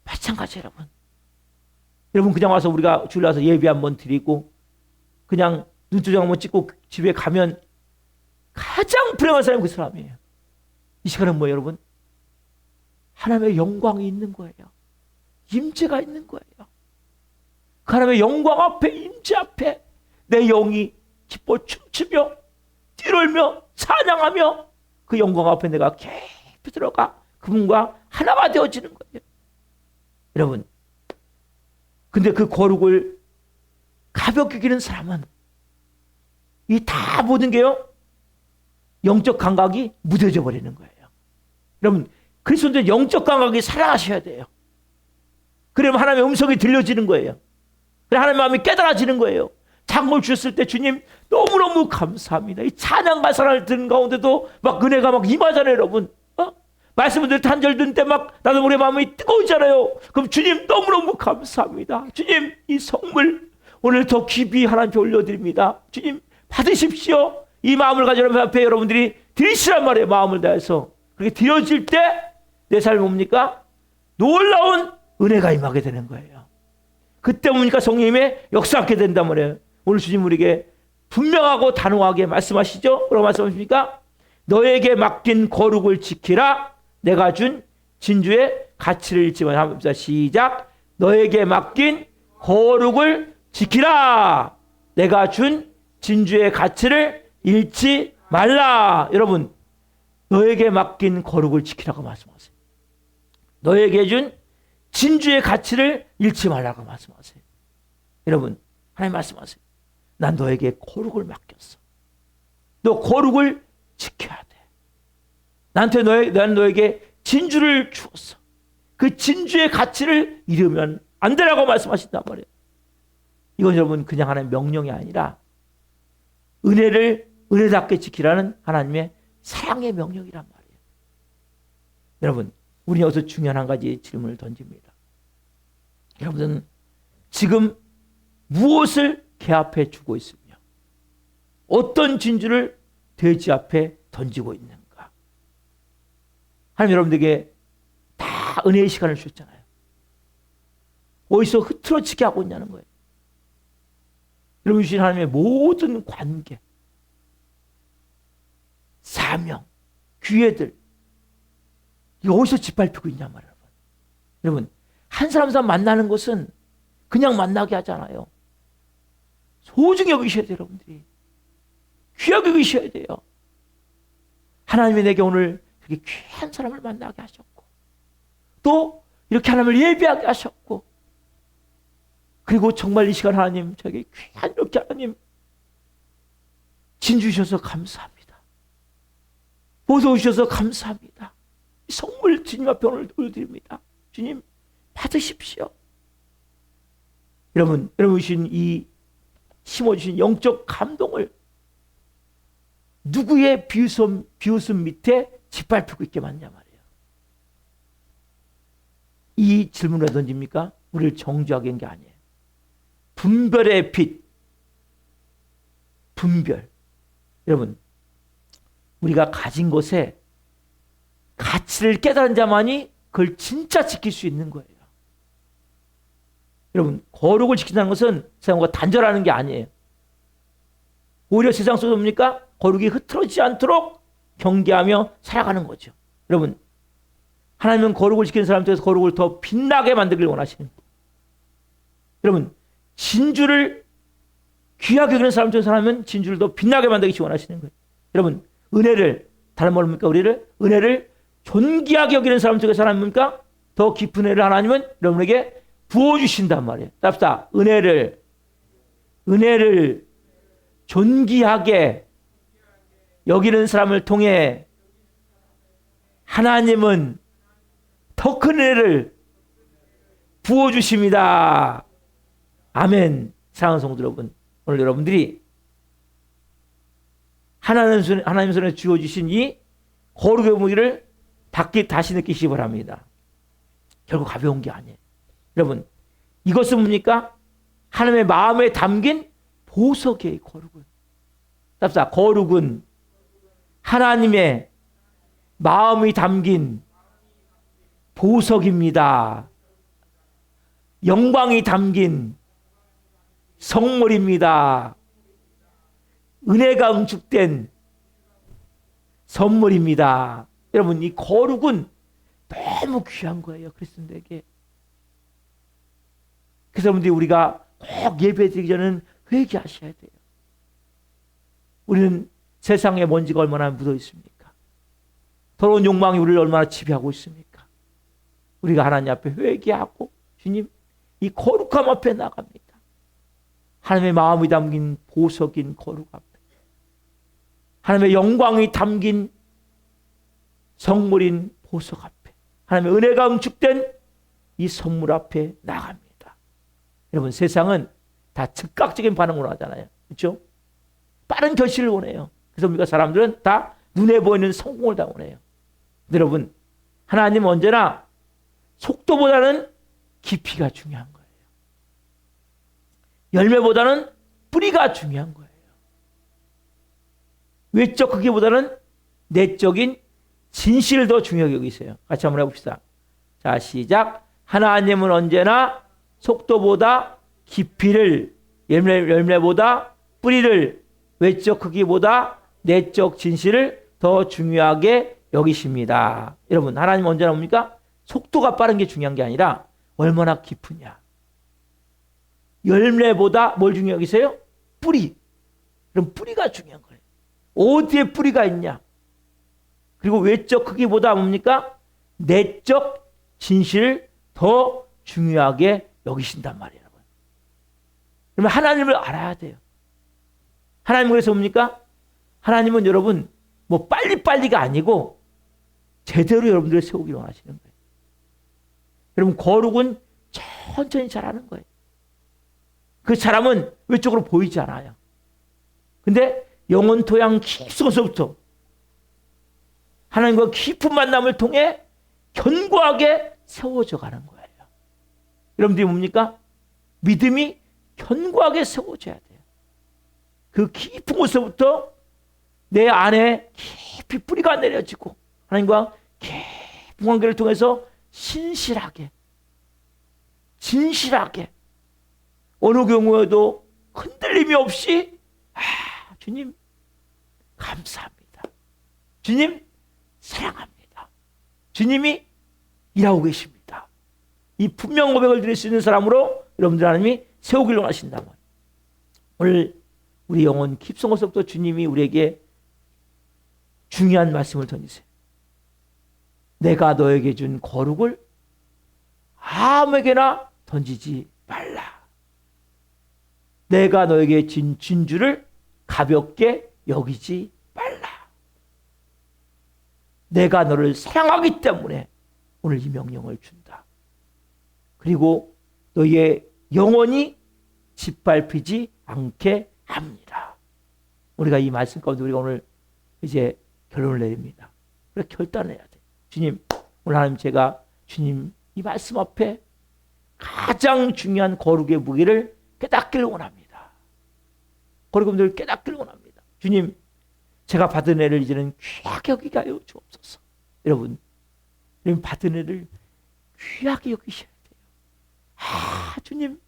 마찬가지예요, 여러분. 여러분 그냥 와서 우리가 주일 와서 예배 한번 드리고 그냥 눈도장 한번 찍고 집에 가면 가장 불행한 사람이 그 사람이에요. 이 시간은 뭐예요, 여러분? 하나님의 영광이 있는 거예요. 임재가 있는 거예요. 그 하나님의 영광 앞에, 임재 앞에 내 영이 기뻐 춤추며 뛰놀며 찬양하며 그 영광 앞에 내가 깊이 들어가 그분과 하나가 되어지는 거예요. 여러분, 근데 그 거룩을 가볍게 여기는 사람은 이 다 모든 게요 영적 감각이 무뎌져 버리는 거예요. 여러분, 그리스도인들 영적 감각이 살아나셔야 돼요. 그러면 하나님의 음성이 들려지는 거예요. 그래 하나님의 마음이 깨달아지는 거예요. 장물 주셨을 때 주님 너무너무 감사합니다. 이 찬양과 사랑을 듣는 가운데도 막 은혜가 막 임하잖아요, 여러분. 말씀을 들 단절 듣는 때 막 나도 우리 마음이 뜨거워지잖아요. 그럼 주님 너무너무 감사합니다. 주님 이 성물 오늘 더 깊이 하나님께 올려드립니다. 주님 받으십시오. 이 마음을 가지고 여러분 앞에 여러분들이 드리시란 말이에요. 마음을 다해서. 그렇게 드려질 때 내 삶이 뭡니까? 놀라운 은혜가 임하게 되는 거예요. 그때 뭡니까? 성령님의 역사하게 된단 말이에요. 오늘 주님 우리에게 분명하고 단호하게 말씀하시죠. 뭐라고 말씀하십니까? 너에게 맡긴 거룩을 지키라. 내가 준 진주의 가치를 잃지 말라. 합니다. 시작. 너에게 맡긴 거룩을 지키라. 내가 준 진주의 가치를 잃지 말라. 여러분, 너에게 맡긴 거룩을 지키라고 말씀하세요. 너에게 준 진주의 가치를 잃지 말라고 말씀하세요. 여러분, 하나님 말씀하세요. 난 너에게 거룩을 맡겼어. 너 거룩을 지켜야 돼. 난 너에게 진주를 주었어. 그 진주의 가치를 잃으면 안 되라고 말씀하신단 말이에요. 이건 여러분 그냥 하나님의 명령이 아니라 은혜를 은혜답게 지키라는 하나님의 사랑의 명령이란 말이에요. 여러분, 우리 여기서 중요한 한 가지 질문을 던집니다. 여러분은 지금 무엇을 개 앞에 주고 있으며 어떤 진주를 돼지 앞에 던지고 있는가? 하나님 여러분들에게 다 은혜의 시간을 주셨잖아요. 어디서 흐트러지게 하고 있냐는 거예요. 여러분 주신 하나님의 모든 관계, 사명, 기회들 이거 어디서 짓밟히고 있냐 말이에요. 여러분, 한 사람 만나는 것은 그냥 만나게 하잖아요. 소중히 여기셔야 돼요, 여러분들이. 귀하게 여기셔야 돼요. 하나님이 내게 오늘 그렇게 귀한 사람을 만나게 하셨고 또 이렇게 하나님을 예배하게 하셨고 그리고 정말 이 시간 하나님 저에게 귀한 이렇게 하나님 진 주셔서 감사합니다. 보소 주셔서 감사합니다. 선물 주님 앞에 오늘 올려드립니다. 주님 받으십시오. 여러분 주신 이 심어주신 영적 감동을 누구의 비웃음 밑에 짓밟히고 있게 맞냐 말이에요. 이 질문을 던집니까? 우리를 정죄하게 한 게 아니에요. 분별의 빛, 분별. 여러분 우리가 가진 것에 가치를 깨달은 자만이 그걸 진짜 지킬 수 있는 거예요. 여러분 거룩을 지킨다는 것은 세상과 단절하는 게 아니에요. 오히려 세상 속에서 뭡니까? 거룩이 흐트러지지 않도록 경계하며 살아가는 거죠. 여러분 하나님은 거룩을 지키는 사람 중에서 거룩을 더 빛나게 만들길 원하시는 거예요. 여러분 진주를 귀하게 여기는 사람 중에서 하나님은 진주를 더 빛나게 만들기 원하시는 거예요. 여러분 은혜를 다른 말로 뭡니까? 우리를 은혜를 존귀하게 여기는 사람 중에서 하나님입니까? 더 깊은 은혜를 하나님은 여러분에게 부어주신단 말이에요. 답시다. 은혜를 존귀하게 여기는 사람을 통해 하나님은 더 큰 은혜를 부어주십니다. 아멘. 사랑하는 성도 여러분, 오늘 여러분들이 하나님 손에 주어주신 이 거룩의 무기를 다시 느끼시기 바랍니다. 결국 가벼운 게 아니에요. 여러분 이것은 뭡니까? 하나님의 마음에 담긴 보석이에요. 거룩은. 답사. 거룩은 하나님의 마음이 담긴 보석입니다. 영광이 담긴 성물입니다. 은혜가 응축된 선물입니다. 여러분 이 거룩은 너무 귀한 거예요. 그리스도인에게. 그래서 여러분들이 우리가 꼭 예배드리기 전에는 회개하셔야 돼요. 우리는 세상에 먼지가 얼마나 묻어 있습니까? 더러운 욕망이 우리를 얼마나 지배하고 있습니까? 우리가 하나님 앞에 회개하고 주님 이 거룩함 앞에 나갑니다. 하나님의 마음이 담긴 보석인 거룩 앞에 하나님의 영광이 담긴 성물인 보석 앞에 하나님의 은혜가 응축된 이 선물 앞에 나갑니다. 여러분 세상은 다 즉각적인 반응을 하잖아요. 그렇죠? 빠른 결실을 원해요. 그래서 우리가 사람들은 다 눈에 보이는 성공을 다 원해요. 근데 여러분 하나님은 언제나 속도보다는 깊이가 중요한 거예요. 열매보다는 뿌리가 중요한 거예요. 외적 크기보다는 내적인 진실을 더 중요하게 여기세요. 같이 한번 해봅시다. 자, 시작. 하나님은 언제나 속도보다 깊이를, 열매보다 뿌리를, 외적 크기보다 내적 진실을 더 중요하게 여기십니다. 여러분, 하나님은 언제나 뭡니까? 속도가 빠른 게 중요한 게 아니라 얼마나 깊으냐. 열매보다 뭘 중요하게 여기세요? 뿌리. 그럼 뿌리가 중요한 거예요. 어디에 뿌리가 있냐. 그리고 외적 크기보다 뭡니까? 내적 진실을 더 중요하게 여기신단 말이에요. 그러면 하나님을 알아야 돼요. 하나님은 그래서 뭡니까? 하나님은 여러분 뭐 빨리빨리가 아니고 제대로 여러분들을 세우기를 원하시는 거예요. 여러분 거룩은 천천히 잘하는 거예요. 그 사람은 외적으로 보이지 않아요. 근데 영혼 토양 깊숙에서부터 하나님과 깊은 만남을 통해 견고하게 세워져 가는 거예요. 여러분들이 뭡니까? 믿음이 견고하게 세워져야 돼요. 그 깊은 곳에서부터 내 안에 깊이 뿌리가 내려지고 하나님과 깊은 관계를 통해서 신실하게 진실하게 어느 경우에도 흔들림이 없이 주님 감사합니다. 주님 사랑합니다. 주님이 일하고 계십니다. 이 분명 고백을 드릴 수 있는 사람으로 여러분들 하나님이 세우기를 원하신다면 오늘 우리 영혼 깊은 곳에서부터 주님이 우리에게 중요한 말씀을 던지세요. 내가 너에게 준 거룩을 아무에게나 던지지 말라. 내가 너에게 진 진주를 가볍게 여기지 말라. 내가 너를 사랑하기 때문에 오늘 이 명령을 준다. 그리고 너의 영혼이 짓밟히지 않게 합니다. 우리가 이 말씀 가운데 우리가 오늘 이제 결론을 내립니다. 그래 결단해야 돼. 주님, 오늘 하나님 제가 주님 이 말씀 앞에 가장 중요한 거룩의 무게를 깨닫기를 원합니다. 거룩의 무게를 깨닫기를 원합니다. 주님, 제가 받은 애를 이제는 귀하게 여기게 하여 주옵소서. 여러분 받은 애를 귀하게 여기셔야 돼요. 주님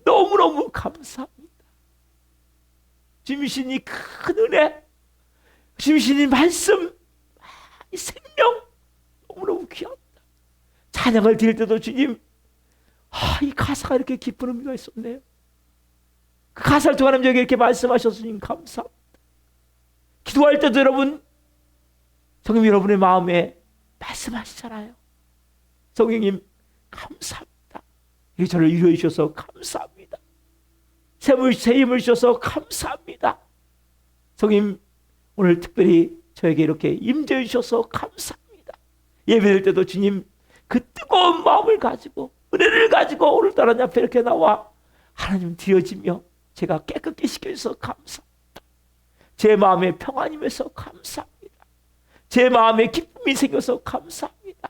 너무너무 감사합니다. 주님이신 이 큰 은혜, 주님이신 이 말씀, 이 생명 너무너무 귀합니다. 찬양을 드릴 때도 주님, 이 가사가 이렇게 깊은 의미가 있었네요. 그 가사를 통해 하나님 저에게 이렇게 말씀하셨으니 감사합니다. 기도할 때도 여러분, 성령 여러분의 마음에 말씀하시잖아요. 성령님 감사합니다. 이 저를 위로해 주셔서 감사합니다. 새 힘을 주셔서 감사합니다. 성령 오늘 특별히 저에게 이렇게 임재해 주셔서 감사합니다. 예배될 때도 주님 그 뜨거운 마음을 가지고 은혜를 가지고 오늘따라 앞에 이렇게 나와 하나님 드려지며 제가 깨끗게 시켜주셔서 감사합니다. 제 마음에 평안이 임해서 감사합니다. 제 마음에 기쁨이 생겨서 감사합니다.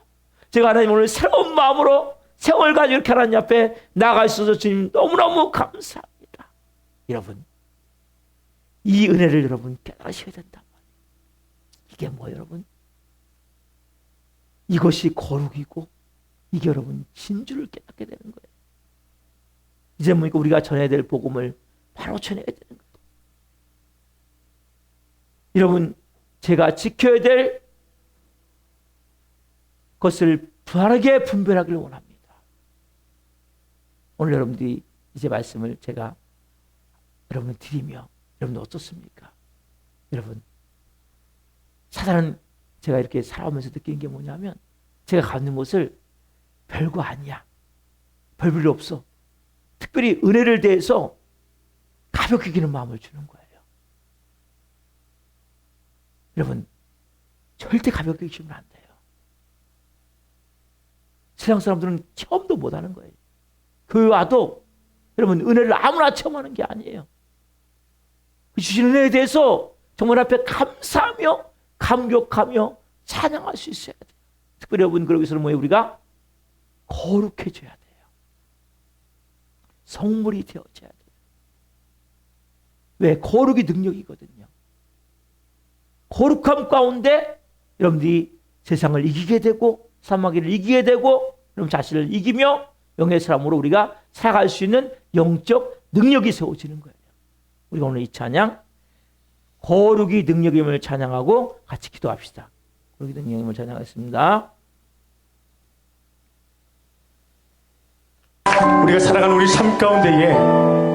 제가 하나님 오늘 새로운 마음으로 세월 가지고 이렇게 하나님 앞에 나아가 있어서 주님 너무너무 감사합니다. 여러분 이 은혜를 여러분 깨달으셔야 된단 말이에요. 이게 뭐 여러분? 이것이 거룩이고 이게 여러분 진주를 깨닫게 되는 거예요. 이제 뭐 우리가 전해야 될 복음을 바로 전해야 되는 거예요. 여러분 제가 지켜야 될 것을 바르게 분별하기를 원합니다. 오늘 여러분들이 이제 말씀을 제가 여러분 드리며 여러분 어떻습니까? 여러분 사단은 제가 이렇게 살아오면서 느끼는 게 뭐냐면 제가 갖는 것을 별거 아니야. 별 필요 없어. 특별히 은혜를 대해서 가볍게 여기는 마음을 주는 거예요. 여러분 절대 가볍게 여기시면 안 돼요. 세상 사람들은 체험도 못하는 거예요. 교회 와도 여러분 은혜를 아무나 체험하는 게 아니에요. 주신 은혜에 대해서 정말 앞에 감사하며 감격하며 찬양할 수 있어야 돼요. 특별히 여러분 그러기 위해서는 뭐예요? 우리가 거룩해져야 돼요. 성물이 되어져야 돼요. 왜? 거룩이 능력이거든요. 거룩함 가운데 여러분들이 세상을 이기게 되고 사마귀를 이기게 되고 여러분 자신을 이기며 영의 사람으로 우리가 살아갈 수 있는 영적 능력이 세워지는 거예요. 우리가 오늘 이 찬양 거룩이 능력임을 찬양하고 같이 기도합시다. 거룩이 능력임을 찬양하겠습니다. 우리가 살아가는 우리 삶 가운데에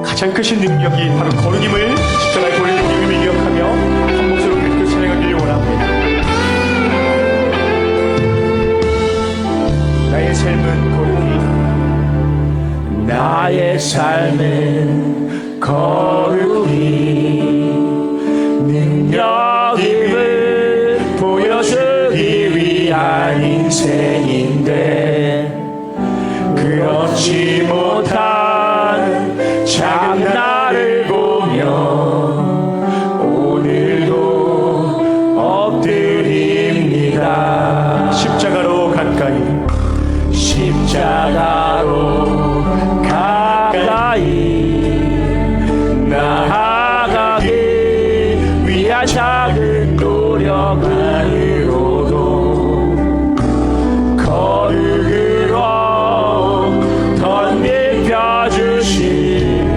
가장 크신 능력이 바로 거룩임을 십자가의 거룩 능력임을 기억하며 한 목소리로 계속 찬양하기를 원합니다. 나의 삶은 거룩이 나의 삶은 거룩이 능력임을 보여주기 위한 인생인데 그렇지 못한 참 나를 보며 오늘도 엎드립니다. 십자가로 가까이 나아가기 위한 작은 노력만으로도 거룩으로 덧입혀주신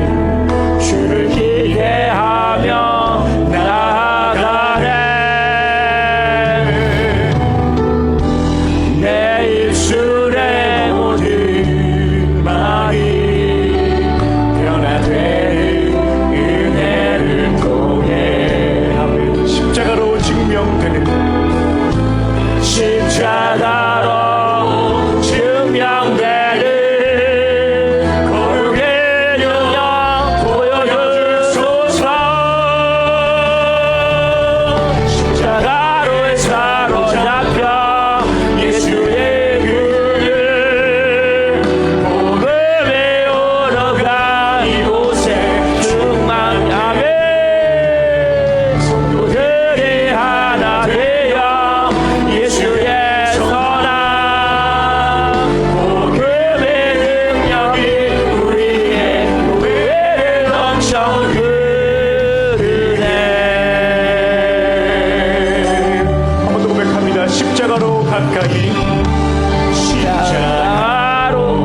가까이 십자가로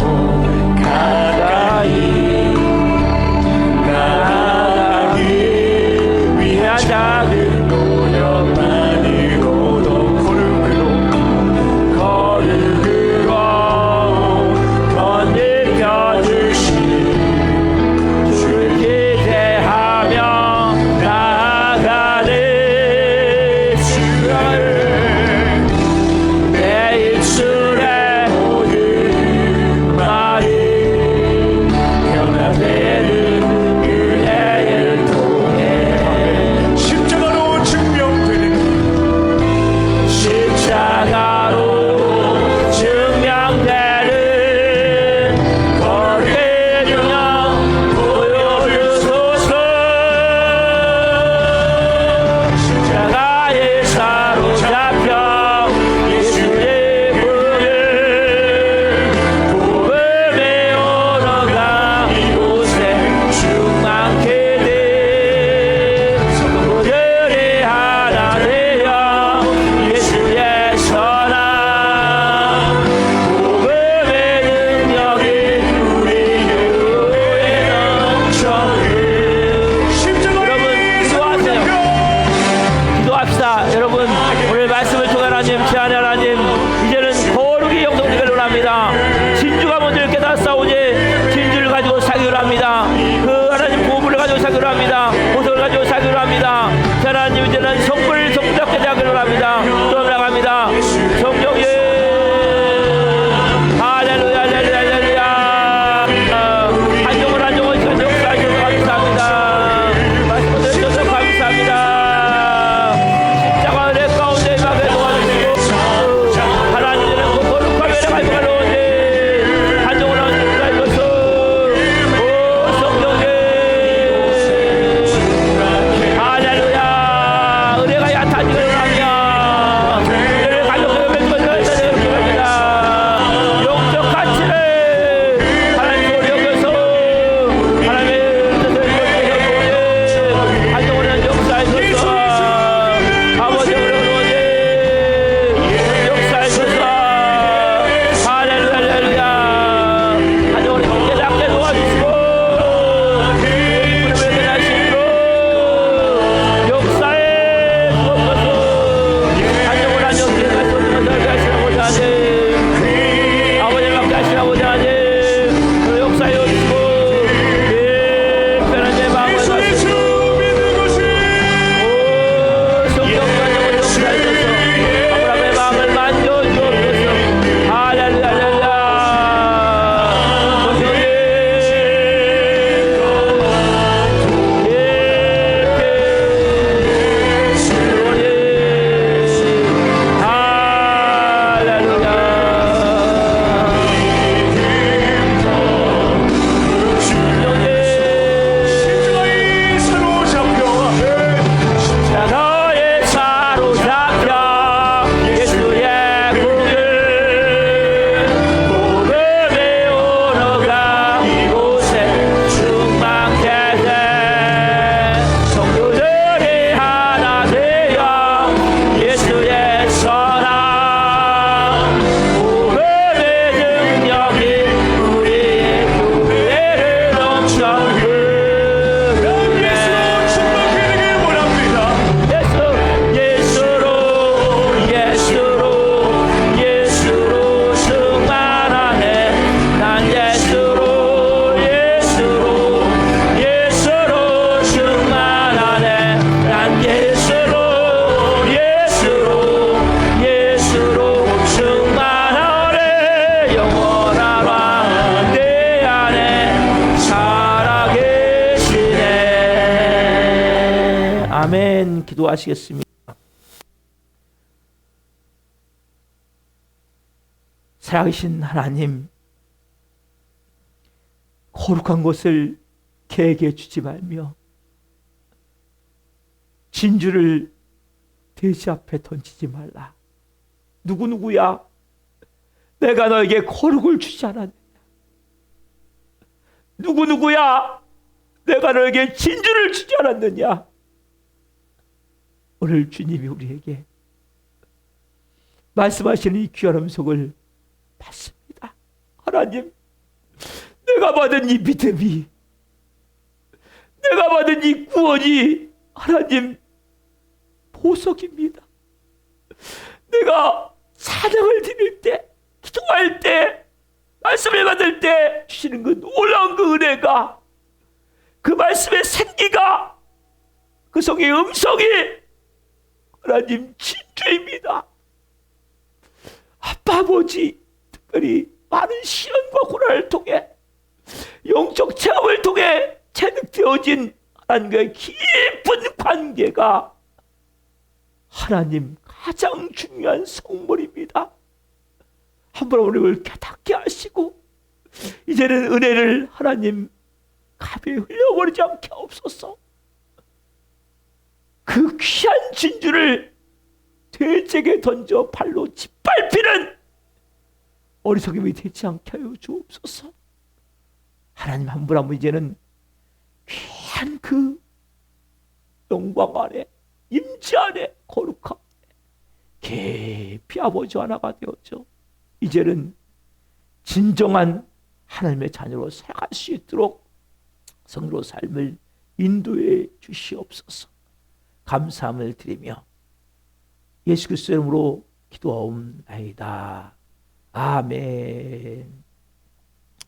가까이 나가기 위한 작은 노력만으로도 거룩으로 건네펴 주시는 주를 기대하며 나아가는 주를 내 입술에 모든 말이 변화되는 은혜를 통해 십자가로 증명되는 십자가로 증명되는 거룩의 능력 보여주소서. 십자가에 사로잡혀 예수의 복음의 언어가 이곳에 충만케 돼 성도들이 하나 되어 예수의 선한 복음의 능력이 우리 교회에 넘쳐흐르. 여러분 기도하세요. 기도합시다. 여러분 오늘 말씀을 통해 하나님, 제안의 하나님, 이제는 거룩이 형성되기를 원합니다. 진주가 먼저 깨닫사오니 진주를 가지고 사기를 합니다. 그 하나님 보물을 가지고 사기를 합니다. 보석을 가지고 사기를 합니다. 자, 하나님 이제는 성불 성부답게 되기를 원합니다. 또 나갑니다. 성령님 할렐루야 할렐루야 할렐루야. 한정을 시간 역사하셔서 감사합니다. 말씀을 주셔서 감사합니다. 십자가 은혜 가운데 임하게 도와주시고 하나님은 거룩한 은혜가 임하게 오니 한정을 하셔서 오 성령님 할렐루야. 은혜가 얕아지기를 원합니다. 은혜를 가볍게 맺어주셔야 됩니다. 영적 가치를 하나님 소리 여겨서 하나님의 뜻을 이루어주시는 한정을 역사하셔서 아버지 어려운 역사하셔서 할렐루야 할렐루야. 한정을 깨닫게 도와주시고 예수님의 대하심으로 역사에 주옵소서. 한정을 깨닫게 하시라고자 하니 아버지 맡게 하시라고자 하니 그 역사에 오시고 편한 내 마음을 가시고 성령과 영을 역사하셔서 아브라함의 마음을 만져주옵소서. 할렐루야 할렐루야. 십자가에 사로잡혀 예수의 복음의 언어가 이곳에 충만케 돼 성도들이 하나 되어 예수의 선한 복음의 능력이 우리의 교회를 넘쳐흐르네. 예수로 충만하네. 난 예수로 충만하네. 난 예수로 충만하네. 영원한 왕 내 안에 살아계시네. 아멘. 기도하시겠습니다. 살아계신 하나님, 거룩한 것을 개에게 주지 말며 진주를 돼지 앞에 던지지 말라. 누구야? 내가 너에게 거룩을 주지 않았느냐? 누구야? 내가 너에게 진주를 주지 않았느냐? 오늘 주님이 우리에게 말씀하시는 이 귀한 음성을 받습니다. 하나님, 내가 받은 이 믿음이, 내가 받은 이 구원이 하나님 보석입니다. 내가 찬양을 드릴 때, 기도할 때, 말씀을 받을 때 주시는 그 놀라운 그 은혜가, 그 말씀의 생기가, 그 성의 음성이 하나님 진주입니다. 아빠 아버지, 특별히 많은 시련과 고난을 통해 영적 체험을 통해 체득되어진 하나님과의 깊은 관계가 하나님 가장 중요한 성물입니다. 한번 우리를 깨닫게 하시고 이제는 은혜를 하나님 가벼이 흘려버리지 않게 하옵소서. 그 귀한 진주를 돼지에게 던져 발로 짓밟히는 어리석음이 되지 않게 하여 주옵소서. 하나님 한 분 한 분 이제는 귀한 그 영광 안에, 임재 안에, 거룩함 깊이 아버지 하나가 되어져 이제는 진정한 하나님의 자녀로 살아갈 수 있도록 성도로 삶을 인도해 주시옵소서. 감사함을 드리며 예수 그리스도의 이름으로 기도하옵나이다. 아멘.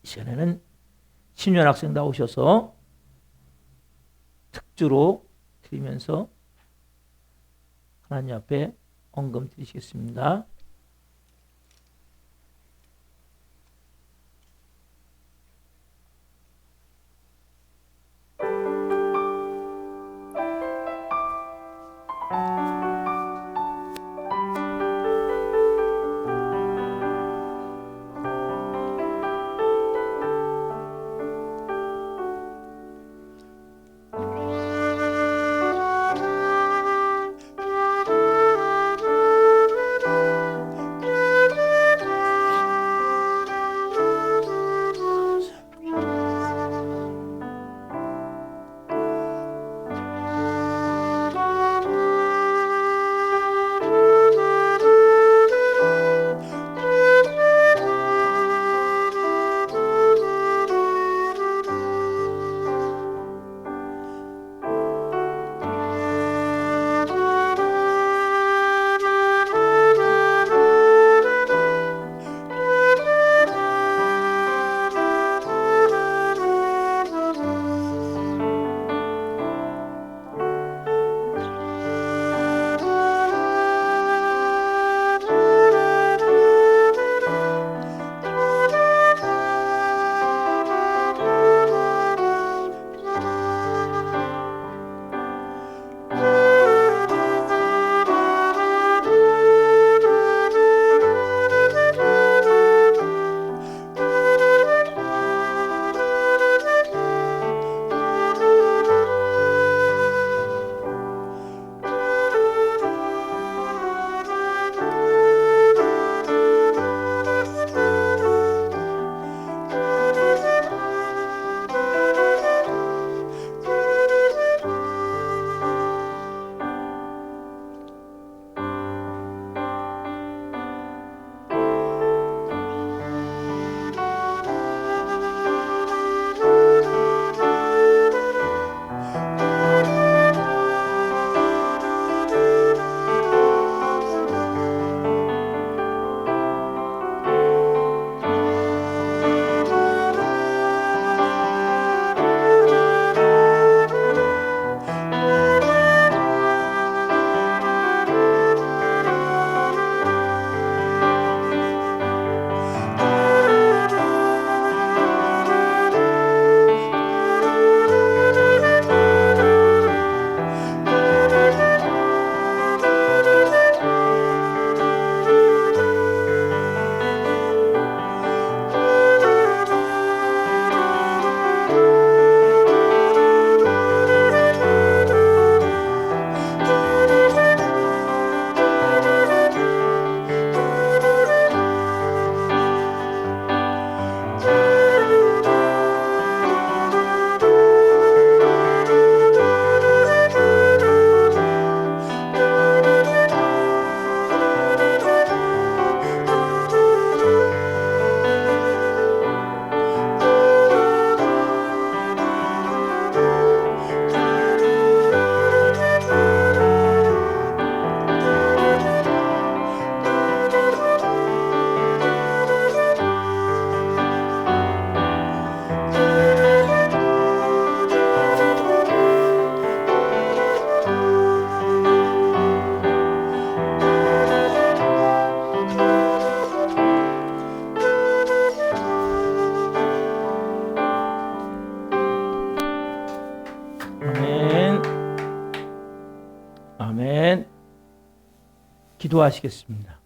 이 시간에는 신년 학생 나오셔서 특주로 드리면서 하나님 앞에 헌금 드리시겠습니다. 아멘. 기도하시겠습니다.